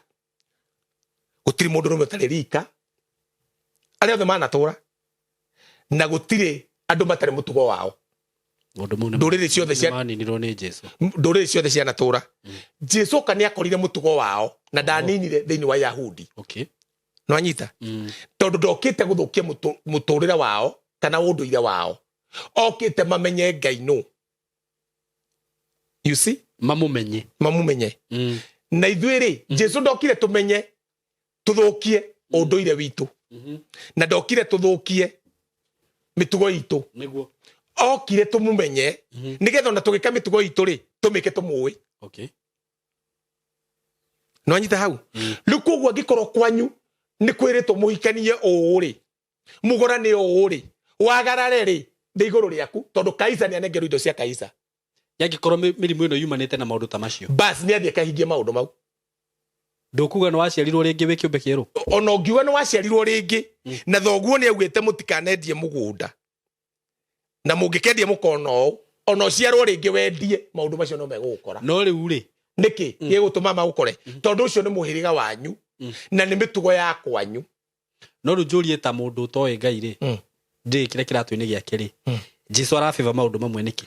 gutiri mundu rumwe tari rika aria othe manatura na gutiri andu matari mutugo wao nduriri ciothe cianatura Jesu kani akorire mutugo wao na ndaninire thiini wa Yahudi no anyita tondu ndokite guthukia muturire wao kana unduire wao okite mamenye Ngai no you see mamumenye na ithuiri Jesu ndokire tumenye tuthukie unduire witu na ndokire tuthukie mitugo itu niguo okire tumumenye nigetha na tugika mitugo itu ri tumike tumuwi no anyita hau lukugu angikorwo kwanyu ni kwiritwo muhikanie uri mugorane uri wagarare ri ndi iguru riaku tondu Kaisa ni anengeru indo cia Kaisa yangikorwo mirimu ino yumanite na maundu ta macio bas ni athie kahingie maundu mau ndukuga no waciarirwo ringi wi kiumbe kieru ona ngiuga no waciarirwo ringi na thoguo ni augite mutikanendie mugunda na mungikendia mukono ona ciarwo ringi wendie maundu macio no megukora no riu ri niki gigutuma magukore tondu ucio ni muhiriga wanyu na ni mitugo ya kwanyu no rujurie ta mundu toe Ngai ri ndi kire kiratu-ini giake ri Jesu arafiva maundu mamwe niki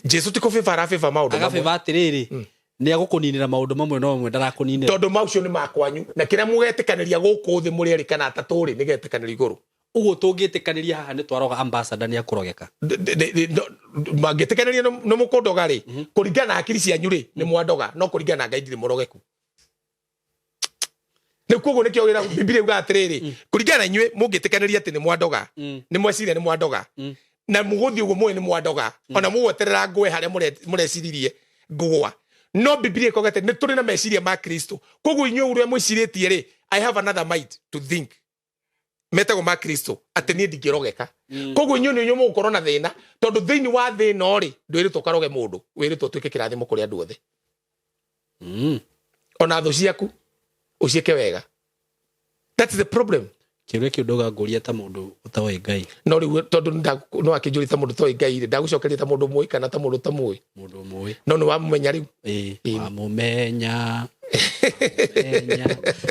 Jesu tiko fiva arafiva maundu mamwe agafiva atiriri ni agukuninira maundu mamwe no mamwe ndarakuninira tondu maucio ni makwanyu na kiria mugetikaniria guku thi muri ri kana atatu ri nigetikaniria iguru uguo tungitikaniria haha ni twaroga ambassador ni akurogeka magitikaniria no mukondoga ri kuringana na akiri cianyu ri ni mwandoga no kuringana na Ngai ndiri murogeku ni kuguo ni kio gira Biblia uga atiriri kuringana na inywe mungitikaniria ati ni mwandoga ni mweciria ni mwandoga na muguthi uguo mwe ni mwandoga ona mugweterera ngwe haria mureciririe ngugwa no Biblia ikogete ni turi na meciria ma Kristo kuguo inywe uria mwiciritie ri I have another mind to think metago ma Kristo ati ni ndingirogeka kuguo inywe ni inywe mugukorwo na thina tondu thiini wa thina ori ndwiritwo karoge mundu wiritwo twike kirathimo kuri andu othe ona thu ciaku ucieke wega that's the problem kiuria kiundoga nguria ta mundu utawe Ngai no riu tondu no akinjuri ta mundu toy Ngai ri ndagucokeria ta mundu mui kana ta mundu ta mui no ni wamumenya riu wamumenya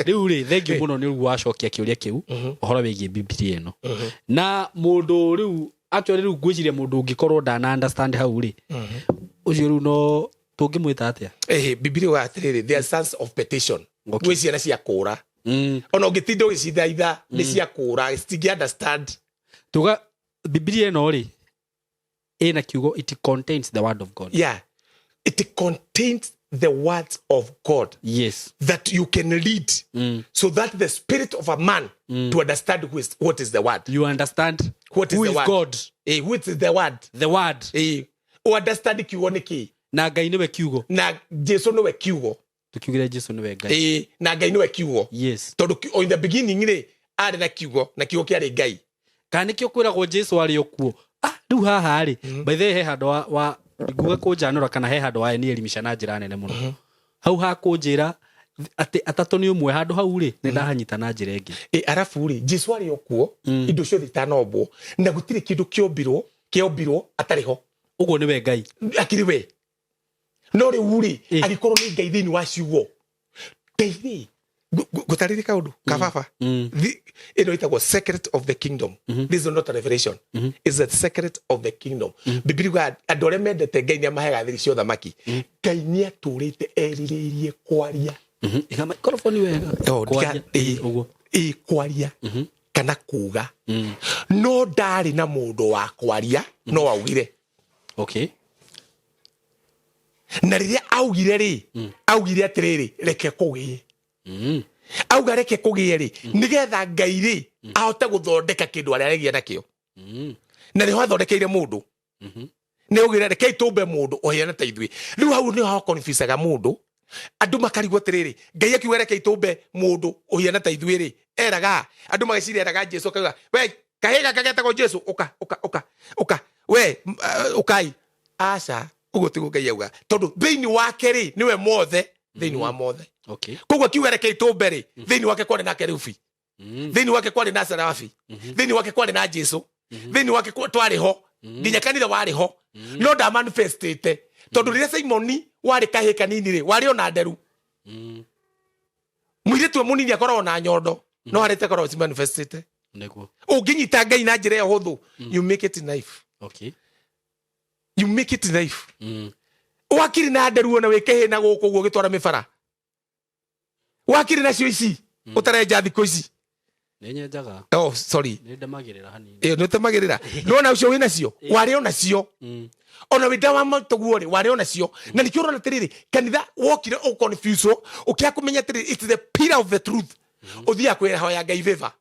riu ri thengiu muno ni wacokia kiuria kiu uhoro wigie Biblia ino na mundu riu actually riu ngwiciria mundu ungikorwo ndana understand hau ri ucio riu no tungimwita atia Biblia wa atiriri they are sons of petition ngwiciria na cia kura ona ngitindo gicithaitha ni cia kura stingi understand tuga Biblia ino ri ina kiugo it contains the word of God it contains the words of God yes that you can read so that the spirit of a man to understand what is the word you understand what is who the is word God what is the word o understand kiugo niki na Ngai niwe kiugo na Jesu niwe kiugo tukiugira Jesu niwe Ngai na Ngai niwe kiugo yes tondu in the beginning ri ari na kiugo kiari Ngai kana kio kwiragwo Jesu ari okuo riu haha ri by the he handu wa nguga kunjanura kana he handu wa ni elimisha na njira nene muno hau ha kunjira ati atatu ni umwe handu hau ri ni ndahanyita na njira ingi arafu ri Jesu ari okuo indo ciothe itanobwo na gutire kindu kiombirwo atariho uguo niwe Ngai akiri we no riu ri agikorwo ni Ngai thiini wa ciugo Ngai gutariri kaundu kababa ino itagwo secret of the kingdom this is not a revelation it's a secret of the kingdom Biblia andu aria mendete Ngai ni amahega thiri cio thamaki Ngai ni aturite eririirie kwaria iga microphone wega kwaria kana kuga no ndari na mundu wa kwaria no augire na riria augire ri augire atiriri reke kugie auga reke kugie ri nigetha Ngai ri ahote guthondeka kindu aria aregia nakio na riho athondekeire mundu ni ugire reke itumbe mundu ohiana ta ithui riu hau ni ho confusaga mundu andu makarigwo atiriri Ngai akiuga reke itumbe mundu ohiana ta ithui ri eraga andu magiciria eraga Jesu akauga we kahiga kagetagwo Jesu uka we ukai aca ugo tigo Ngai auga tondu thiini wake ri niwe mothe thiini wa mothe koguo kiuga reke itumbe ri thiini wake kwari na kerubi thiini wake kwari na serafi thiini wake kwari na Jesu thiini wake twari ho nginya kanitha wari ho no da manifestete tondu rire Simoni wari kahä kanini ri wari ona nderu mwire tu munini akorwo na nyondo no arete korwo si manifestete Niguo. Unginyita Ngai na njira ya huthu you make it knife. Okay. You make it knife. Wakiri na nderu ona wikehe na guku guo gitwara mibara. Wakiri na cio ici utarenja thikũ ici. Nĩnyenjaga. Oh sorry. Nĩndemagĩrĩra hanini. Nĩũtemagĩrĩra. Nona ucio wĩna cio warĩ ona cio. Ona wĩnda wa mũtuguo rĩ warĩ ona cio. Na nĩkĩo ũrona atĩrĩrĩ kanitha wokire o confuse ũkĩa kũmenya atĩrĩrĩ it's the pillar of the truth. Ũthia kwĩhoya Ngai favor.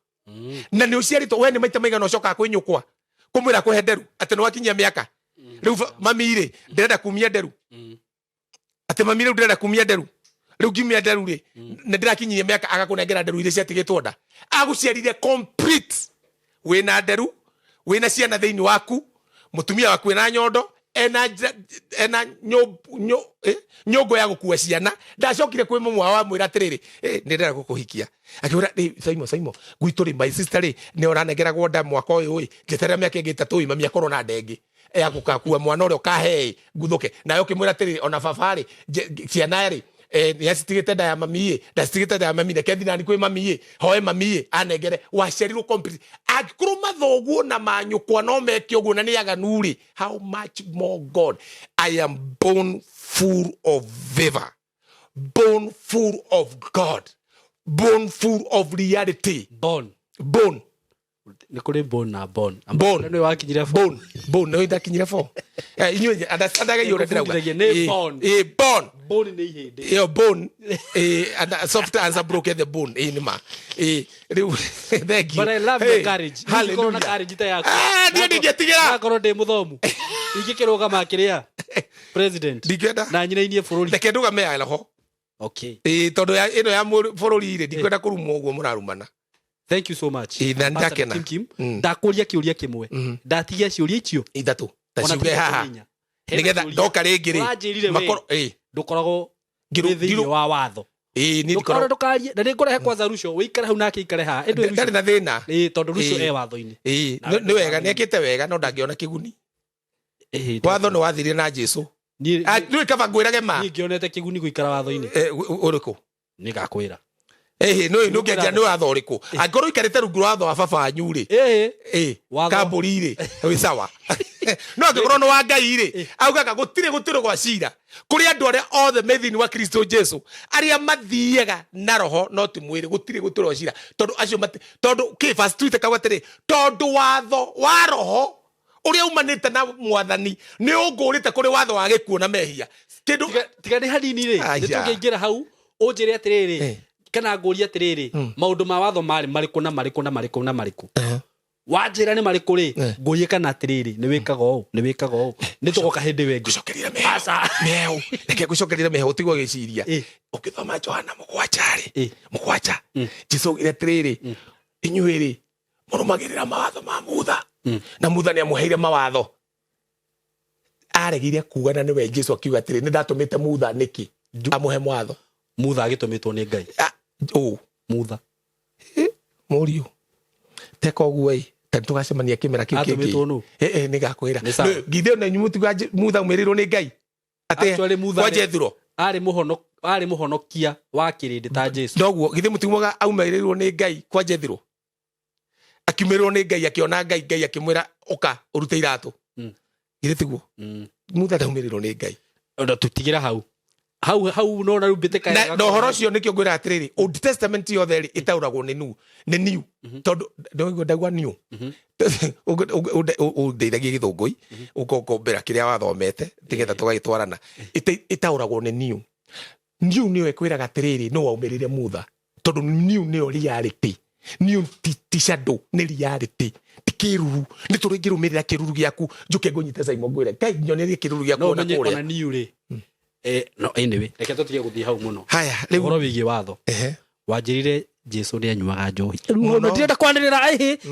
Na nĩ ũciarĩtwo we nĩ maita maigana ũcokaga kwĩ nyũkwa kũmwĩra kũhe nderu atĩ nĩ wakinyia mĩaka. Rĩu mami rĩ ndĩrenda kumia nderu. Atĩ mami rĩu ndĩrenda kumia nderu. Rĩu ngimia nderu rĩ nĩ ndĩrakinyia mĩaka agakũnengera nderu iria ciatigĩtwo nda. Agũciarire complete wĩna nderu wĩna ciana thĩinĩ waku mũtumia waku wĩna nyondo ena nyũngũ ya gũkua ciana ndacokire kwĩ mumwa wa mwĩra atĩrĩrĩ nĩ ndĩrenda gũkũhikia akĩũra Simon gwitũ rĩ my sister rĩ nĩ oranengeragwo nda mwaka ũyũ ĩ njeterera mĩaka ĩngĩ 3 ĩ mami akorwo na ndengĩ ya gũkakua mwana ũrĩa ũkahe nguthũke nayo ũkĩmwĩra atĩrĩrĩ ona baba rĩ ciana rĩ nĩacitigĩte nda ya mami ndacitigĩte nda ya mami reke thiĩ nani kwĩ mami hoe mami anengere waciarirwo complete angĩkorwo mathoguo na manyũkwa no meke ũguo na nĩ aganu rĩ how much more God. I am born full of favor, born full of God, born full of reality. Born nĩ kũrĩ born na born nĩ wakinyire born nĩ ndakinyire 4 inyuĩ andagai ũrĩa ndĩrauga born nĩ ihĩndĩ yo born and soft as a broke the bone nĩma rĩu thank you but I love your courage. Hallelujah. Courage ta yaku niĩ ndingĩtigĩra akorwo ndĩ mũthomu ingĩkĩrũgama kĩrĩa president na nyinainie bũrũri reke ndũgame yaleho. Okay. Tondũ ĩno ya bũrũri rĩ ndikwenda kũrumwo ũguo mũrarumana. Thank you so much. Ndakena. Ndakũria kĩũria kĩmwe. Ndatigia ciũria icio. Ithatũ. Taciuge haha. Nigetha ndoka rĩngĩ rĩ. Makoro ndũkoragwo thĩinĩ wa watho. Nĩ ndikoragwo ndũkarie na nĩngũrehe kwanza Rucio wĩikare hau nake ikare haha. Ndarĩ na thĩna. Tondũ Rucio watho-inĩ. Nĩ wega nĩekĩte wega no ndangĩona kĩguni. Watho nĩ wathirire na Jesũ. Nĩ kaba ngwĩrage ma. Niĩ ngĩonete kĩguni gũikara watho-inĩ. Ũrĩkũ? Nĩngakwĩra. No ngĩanjia nĩ watho ũrĩkũ angĩkorwo ikarĩte rungu rwa watho wa baba wanyu rĩ kambũri rĩ wĩ sawa no angĩkorwo nĩ wa Ngai rĩ augaga gũtirĩ gwa cira kũrĩ andũ arĩa othe me thĩinĩ wa Kristo Jesũ arĩa mathiaga na roho no ti mwĩrĩ gũtirĩ gwa cira tondũ acio tondũ verse 2 ĩkauga atĩrĩ tondũ watho wa roho ũrĩa umanĩte na mwathani nĩ ũngũrĩte kũrĩ watho wa gĩkuũ na mehia tiga nĩ hanini rĩ nĩtũngĩingĩra hau ũnjĩre atĩrĩrĩ kana ngũria atĩrĩrĩ maũndũ ma watho marĩ marĩkũ na marĩkũ wanjĩra nĩ marĩkũ rĩ ngũrie kana atĩrĩrĩ nĩ wĩkaga ũũ nĩ tũgoka hĩndĩ wengĩ gũcokerera meho reke gũcokerera meho ũtigwo gĩciria ũkĩthoma Johana 7 Jesũ oigire atĩrĩrĩ inyuĩ rĩ mũrũmagĩrĩra mawatho ma mutha na mutha nĩ amũheire mawatho aregire kuga na nĩwe Jesũ akiuga atĩrĩ nĩ ndatũmĩte mutha nĩkĩ amũhe mawatho mutha agĩtũmĩtwo nĩ Ngai mutha mũriũ teka ũguo tũgacemania kĩmera kĩu kĩngĩ nĩ gakwĩra githĩ na nyumutigwa mutha umĩrĩrwo nĩ Ngai atĩ kwa Jethro arĩ mũhonokia wa kĩrĩndĩ ta Jesũ ndoguo githĩ mũtigwaga aumĩrĩrwo nĩ Ngai kwa Jethro akiumĩrĩrwo nĩ Ngai akĩona Ngai akĩmwĩra ũka ũrute iratũ githĩ tiguo mutha ndaumĩrĩrwo nĩ Ngai tũtigĩra hau no na rubite kaya no horo cio nikio ngwira atiriri Old Testament yothe ri itauragwo nĩ new tondu ndoigwo ndagwa new ndeithagia gĩthũngũi ũkombera kĩrĩa wathomete tigetha tũgagĩtwarana itauragwo nĩ new nĩyo ĩkwĩraga atĩrĩrĩ no waumĩrĩre mutha tondu new nĩyo reality new ti shadow nĩ reality ti kĩruru nĩ tũrĩngĩrũmĩrĩra kĩruru gĩaku njũke ngũnyite Simon ngwĩre kai nyonerie kĩruru gĩaku na kũrĩa no new rĩ no anyway reke tũtige gũthiĩ hau mũno haya rĩu ũhoro wĩgiĩ watho wanjĩrĩre Jesũ nĩ anyuaga njohi mũno ndirenda kwanĩrĩra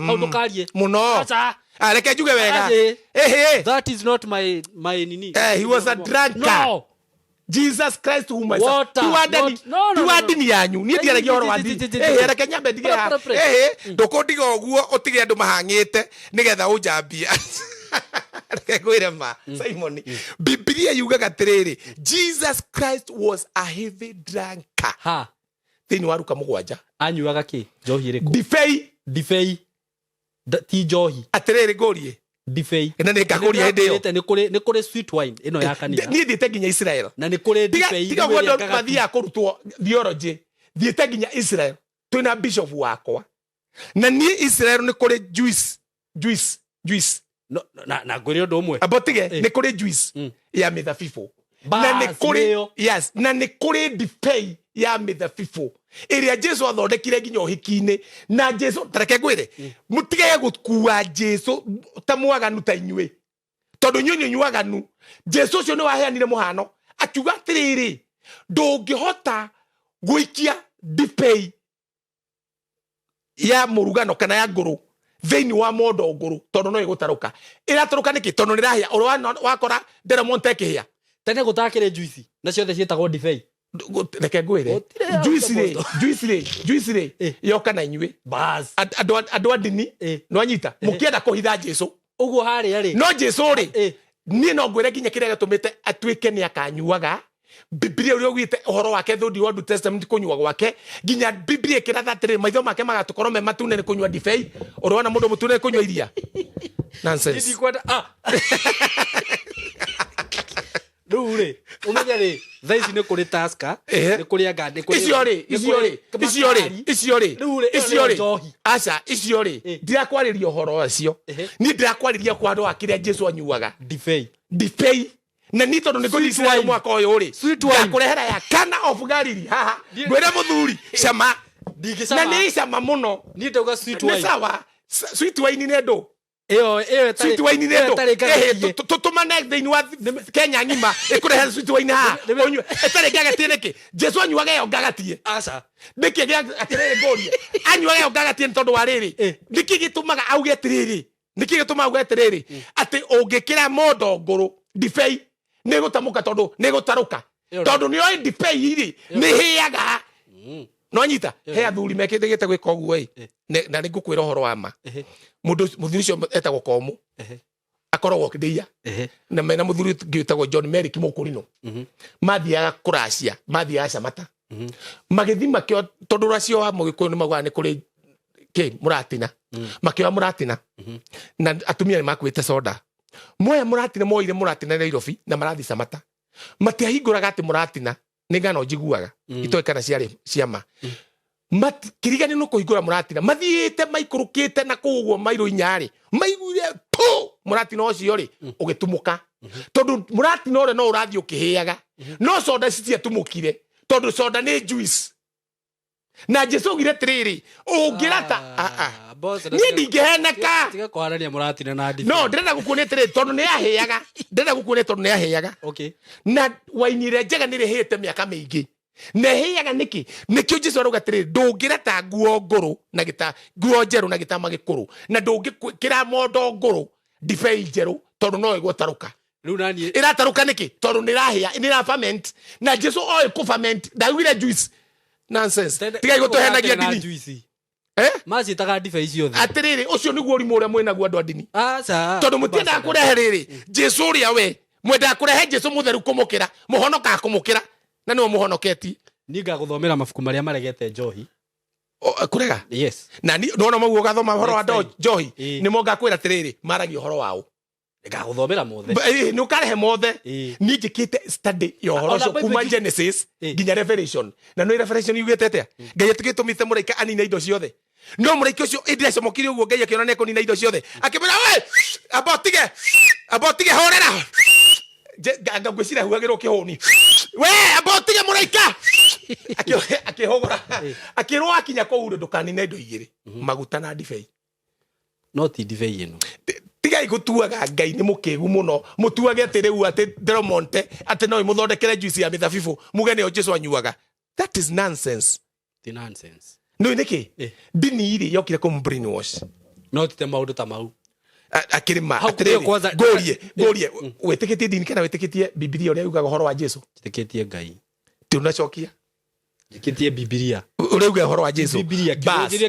hau ndũkarie mũno reke njuge wega that is not my nini he was a drunkard no Jesus Christ whom I serve tu adini yanyu niĩ ndiaragia ũhoro wa dini reke nyambe ndige ndũkũndiga ũguo ũtige andũ mahang'ĩte nĩgetha ũnjambia Kwira ma Simon Biblia yugaga atiriri Jesus Christ was a heavy drinker ha thini wa Luka 7 anyuaga ki njohi iriku Divei ti njohi atiriri gorie divei na nikagoria hindi yo ni kuri sweet wine ino ya kanitha ni thite nginya Israel na ni kuri divei tiga gondo mathia kurutwo theology thite nginya Israel twina bishop wakwa na ni Israel ni kuri juice no na ngwire undu umwe abotige ni kuri juice ya mithabibu na ni kuri yes na ni kuri divei ya mithabibu iria Jesu athondekire nginya uhiki-ini na Jesu tareke gwire mutige gukua Jesu ta mwaganu ta inywe tondu nyunyu nyuaganu Jesu ucio ni waheanire muhano akiuga atiriri ndungihota guikia divei ya murugano kana ya nguru theini wa mondo nguru tondu no igutaruka irataruka niki tondu nirahia uri wakora ndera monte kihia tene gutakire juice na ciothe cietagwo divei reke ngwire juice ri yoka na inywe bas andu adini no anyita mukienda kuhitha Jesu uguo hari ari no Jesu ri ni no ngwire nginya kiria gatumite atuike ni akanyuaga Biblia uri ogwite uhoro wake thudi wa Old Testament kunyua gwake nginya Biblia kiratha atiri maitho make magatukoro me matune ni kunyua divei urona mundu mutune kunyua iria nonsense ndi kwenda Rure, umenya ri thaici ni kuri Tusker ni kuri anga ni kuri icio ri aca icio ri ndirakwariria uhoro acio ni ndirakwariria kwa andu akiria Jesu anyuaga divei na ni tondu ni kunyisira mwaka uyu ri ndakurehera ya Cana of Galilee haha ngwire muthuri cama na ni cama muno ni ndauga sweet wine sawa sweet wine ni ndo iyo sweet wine ni ndo tutumane thiini wa Kenya ngima ikurehe sweet wine ha onyu etare gagatie niki Jesu anyuaga yo gagatie aca niki atiriri ngorie anyuaga yo gagatie tondu wa riri niki gitumaga auge atiriri niki gitumaga auge atiriri ati ungikira mondo nguru divei ni gutamuka tondu ni gutaruka tondu ni oi divei iri ni hiaga no nyita he athuri mekite gite gwika oguo na ni ngukwira uhoro wa ma mundu muthuri cio etagwo Komu akoragwo kideia na mena muthuri ngitagwo John Merrick Mukurino mathiaga kuracia mathiaga Camata magithi makio tondu racio wa mugikuyu ni magwa ni kuri muratina makio muratina na atumia ni makwite soda moya muratina moire muratina Nairobi na marathi Camata matiahinguraga ati muratina ni ngano njiguaga itoikana ciama kirigani no kuhingura muratina mathiite maikurukite na kuguo mairu inyari maiguire tu muratina ucio ri ugitumuka tondu muratina ore no urathi ukihiaga no soda citia tumukire tondu soda ni juice na Jesu gire tiriri ungirata ni ndingiheneka tiga kwarania muratina na divi no ndirenda gukuonia tiriri tondu ni ahiaga ndirenda gukuonia tondu ni ahiaga okay na wainire njega ni rihite miaka mingi nehiaga niki Jesu aruga tiriri ndungirata nguo nguru na gita nguo njeru na gita magikuru na ndungikira mondo nguru divei njeru tondu no igutaruka riu nani irataruka niki tondu nirahia nira ferment na Jesu oil ku ferment ndagwire juice nonsense tiga gutuhenagia dini macitaga divei ciothe atiriri ucio niguo urimu uria mwinaguo andu adini aca tondu mutiendaga kurehe riri Jesu uria we mwendaga kurehe Jesu mutheru kumukira muhonoka kumukira na niwe muhonoketie ni ngaguthomera mabuku maria maregete njohi kurega yes na ni no maguo gathoma horo wa njohi ni mo ngakwira tiriri maragi horo wao ngaguthomera mothe ni ukarehe mothe ni njikite study yo horo cio kuma Genesis nginya Revelation na no Revelation yugite atia ngai atigitumite muraika anina indo ciothe no muraika ucio indire cemokire uguo ngai akiona ne kunina indo ciothe akimira we abotige horera ngagwicira huagirwo kihuni we abotige muraika akihogora akirwa akinya kou ndukanine indo igiri maguta na divei no ti divei ino tigai gutuaga ngai ni mukigu muno mutuage ati riu ati Delmonte ati no imuthondekere juice ya mithabibu mugene o Jesu anyuaga that is nonsense no niki dini iri yokire kum brainwash no tite maundu ta mau akirima gorie wetikitie dini kana wetikitie Biblia uria yugaga horo wa Jesu wetikitie ngai tunachokia wetikitie Biblia uria yugaga horo wa Jesu Biblia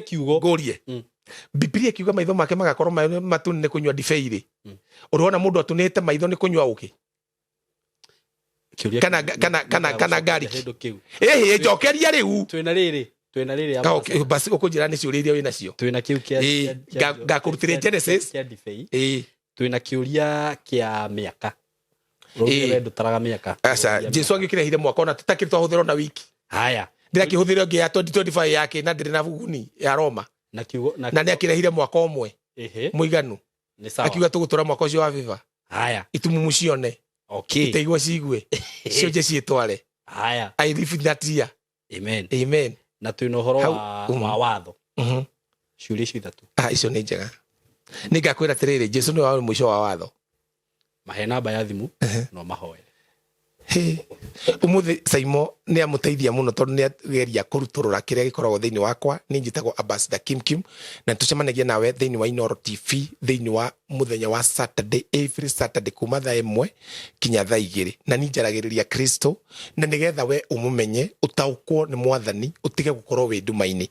kiugo gorie Biblia ikiuga maitho make magakorwo matune nĩ kũnyua ndibei rĩ ũrona mũndũ atunĩte maitho nĩ kũnyua ũkĩ kana ngari njokeria rĩu twĩna rĩrĩ basi ũkũnjĩra nĩ ciũria iria wĩ nacio twĩna kiu kĩa ngakũrutĩre Genesis twĩna kiũria kĩa mĩaka rũrĩa ndutaraga mĩaka aca Jesu angĩkĩrehire mwaka ona tũtakĩrĩ twahũthĩrwo na wiki haya ndĩrakĩhũthĩrwo ngĩ ya 2025 yake na ndĩrĩ na buguni ya Roma na nĩ akĩrehire mwaka ũmwe mũiganu akiuga tũgũtũra mwaka ũcio wa viva haya itumumu cione iteigua cigue cionje ciĩtware haya I live that year amen na twĩna ũhoro wa watho ciũria icio ithatũ icio nĩ njega nĩ ngakwĩra atĩrĩrĩ Jesu nĩ wa mũico wa watho mahe namba ya thimũ no mahoe umuthi Saimo nĩ amũteithia mũno tondũ nĩ ageria kũrutũrũra kĩrĩa gĩkoragwo thĩinĩ wakwa nĩ njĩtagwo Ambassador Kim na tũcemanagia nawe thĩinĩ wa Inooro TV thĩinĩ wa mũthenya wa Saturday every Saturday kuma thaa 1 kinya thaa 2 na nĩ njaragĩrĩria Kristo na nĩgetha we ũmũmenye ũtaũkwo nĩ mwathani ũtige gũkorwo wĩ nduma-inĩ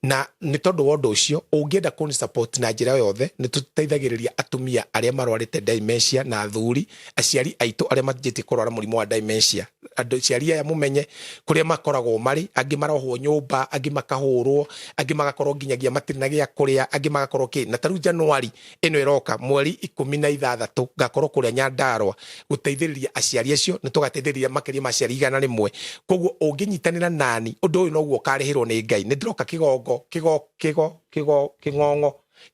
na nĩ tondũ wa ũndũ ũcio ũngĩenda kũni support na njĩra yothe nĩ tũteithagĩrĩria atumia arĩa marwarĩte dementia na athuri aciari aitũ arĩa manjĩtie kũrwara mũrimũ wa dementia andũ aciari aya mũmenye kũrĩa makoragwo marĩ angĩ marohwo nyũmba angĩ makahũrwo angĩ magakorwo nginyagia matirĩ na gĩa kũrĩa angĩ magakorwo na tarĩu Januari ĩno ĩroka mweri 16 ngakorwo kũrĩa Nyandarua gũteithĩrĩria aciari acio nĩ tũgateithĩrĩria makĩria ma aciari 100 koguo ũngĩnyitanĩra nani ũndũ ũyũ noguo ũkarĩhĩrwo nĩ Ngai nĩ ndĩroka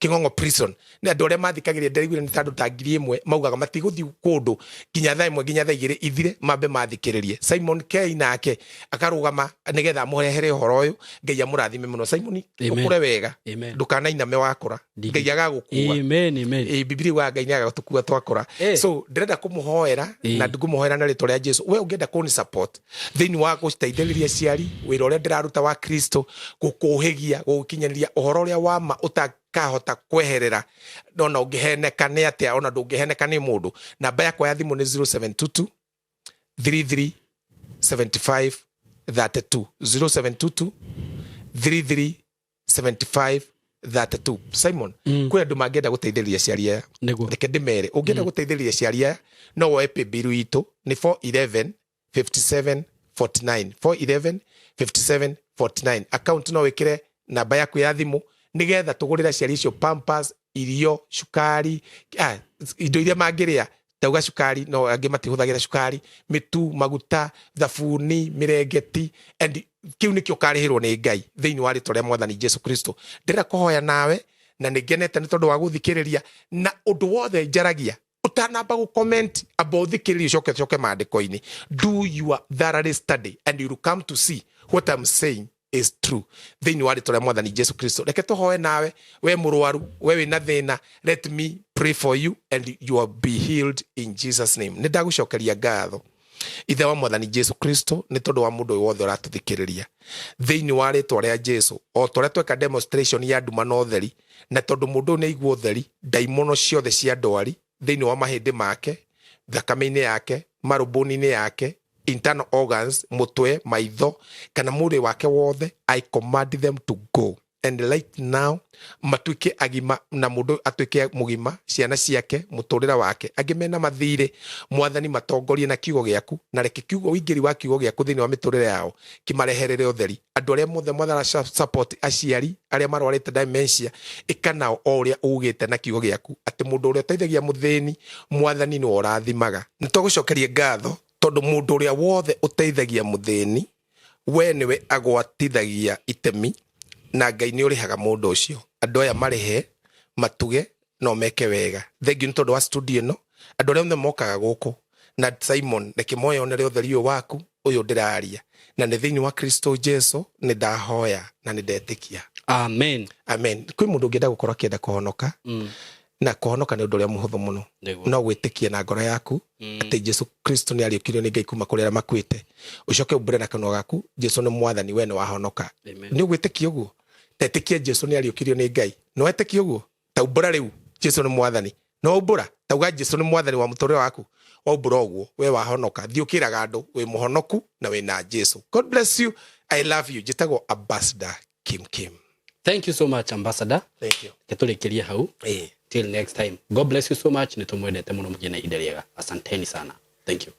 Kĩng'ong'o prison nĩ andũ arĩa mathikagĩrĩria nderigire nĩ tandũ ta 1000 maugaga matigũthiĩ kũndũ nginya thaa 1 nginya thaa 2 ithire mambe mathikĩrĩrie Simon K nake akarũgama nĩgetha amũrehere ũhoro ũyũ Ngai amũrathime mũno Simon ũkũre wega ndũkanainame wakũra Ngai agagũkua Biblia wa Ngai nĩ agagũtukua twakũra so ndĩrenda kũmũhoera na ndĩkũmũhoera na rĩtwa rĩa Jesu we ũngĩenda kũni support thĩinĩ wa gũteithĩrĩria ciari wĩra ũrĩa ndĩraruta wa Kristo gũkũhĩgia gũkinyanĩria ũhoro ũrĩa wa ma kahota kweherera ona ũngĩheneka nĩ atĩa ona ndũngĩheneka nĩ mũndũ namba yakwa ya thimũ nĩ 0722 33 75 32 0722 33 75 32 Simon kwĩ andũ mangĩenda gũteithĩrĩria ciari aya reke ndĩmere ũngĩenda gũteithĩrĩria ciari aya no woe paybill itũ nĩ 411 57 49 411 57 49 account no wĩkĩre namba yaku ya thimũ nigetha tũgũrĩra ciari icio pampers irio cukari indo iria mangĩrĩa tauga cukari no angĩ matihũthagĩra cukari mitu maguta thabuni mirengeti and kiu nikio karĩhĩrwo nĩ Ngai thĩinĩ wa rĩtwa rĩa mwathani Jesu Kristo ndĩrenda kũhoya nawe na nĩngenete nĩ tondũ wa gũthikĩrĩria na ũndũ wothe njaragia utanamba comment about thikĩrĩria coke maandĩko-inĩ do your thorough study and you will come to see what I'm saying is true thĩinĩ wa rĩtwa rĩa mwathani Jesu Kristo reke tũhoe nawe we mũrwaru we wĩna thĩna let me pray for you and you will be healed in Jesus name nĩ ndagũcokeria ngatho ithe wa mwathani Jesu Kristo nĩ tondũ wa mũndũ wothe ũratũthikĩrĩria thĩinĩ wa rĩtwa rĩa Jesu o tũrĩa tweka demonstration ya nduma na ũtheri na tondũ mũndũ nĩ aigua ũtheri ndaimono ciothe cia ndwari thĩinĩ wa mahĩndĩ make thakame-inĩ yake marũbũ-inĩ yake internal organs mutwe maitho kana mwĩrĩ wake wothe I command them to go and right now matuike agima na mundu atuike mugima ciana ciake muturira wake agimena mathire mwathani matongorie na kiugo giaku na reke kiugo wingiri wa kiugo giaku thini wa miturire yao kimareherere utheri andu aria mothe mwathara support aciari aria marwarite dementia ikanao o uria ugite na kiugo giaku ati mundu uria teithagia muthini mwathani ni orathimaga nitugucokerie ngatho tondu mundu uria wothe uteithagia muthini we niwe agwatithagia itemi na Ngai nĩ ũrĩhaga mũndũ ũcio andũ aya marĩhe matuge no meke wega thengiũ nĩ tondũ wa studio ĩno andũ arĩa othe mokaga gũkũ na Simon reke moyonere ũtheri ũyũ waku ũyũ ndĩraria na nĩ thĩinĩ wa Kristo Jesu nĩ ndahoya na nĩ ndetĩkia amen amen kwĩ mũndũ ũngĩenda gũkorwo akĩenda kũhonoka na kũhonoka nĩ ũndũ ũrĩa mũhũthũ mũno no gwĩtĩkia na ngoro yaku atĩ Jesu Kristo nĩ ariũkirio nĩ Ngai kuma kũrĩ arĩa makuĩte ũcoke ũmbũre na kanua gaku Jesu nĩ mwathani we nĩ wahonoka nĩ ũgwĩtĩkia ũguo tetĩkia Jesu nĩ ariũkirio nĩ Ngai no wetĩkia ũguo ta umbũra rĩu Jesu nĩ mwathani no umbũra tauga Jesu nĩ mwathani wa mũtũrĩre waku umbũra ũguo we wahonoka thiĩ ũkĩraga andũ wĩ mũhonoku na wĩ na Jesu God bless you I love you njĩtagwo Ambassador Kim Thank you so much, Ambassador. Thank you. Keturekeria hau. Till next time. God bless you so much. Nitumwendete muno mugine ihinda riega. Asanteni sana. Thank you.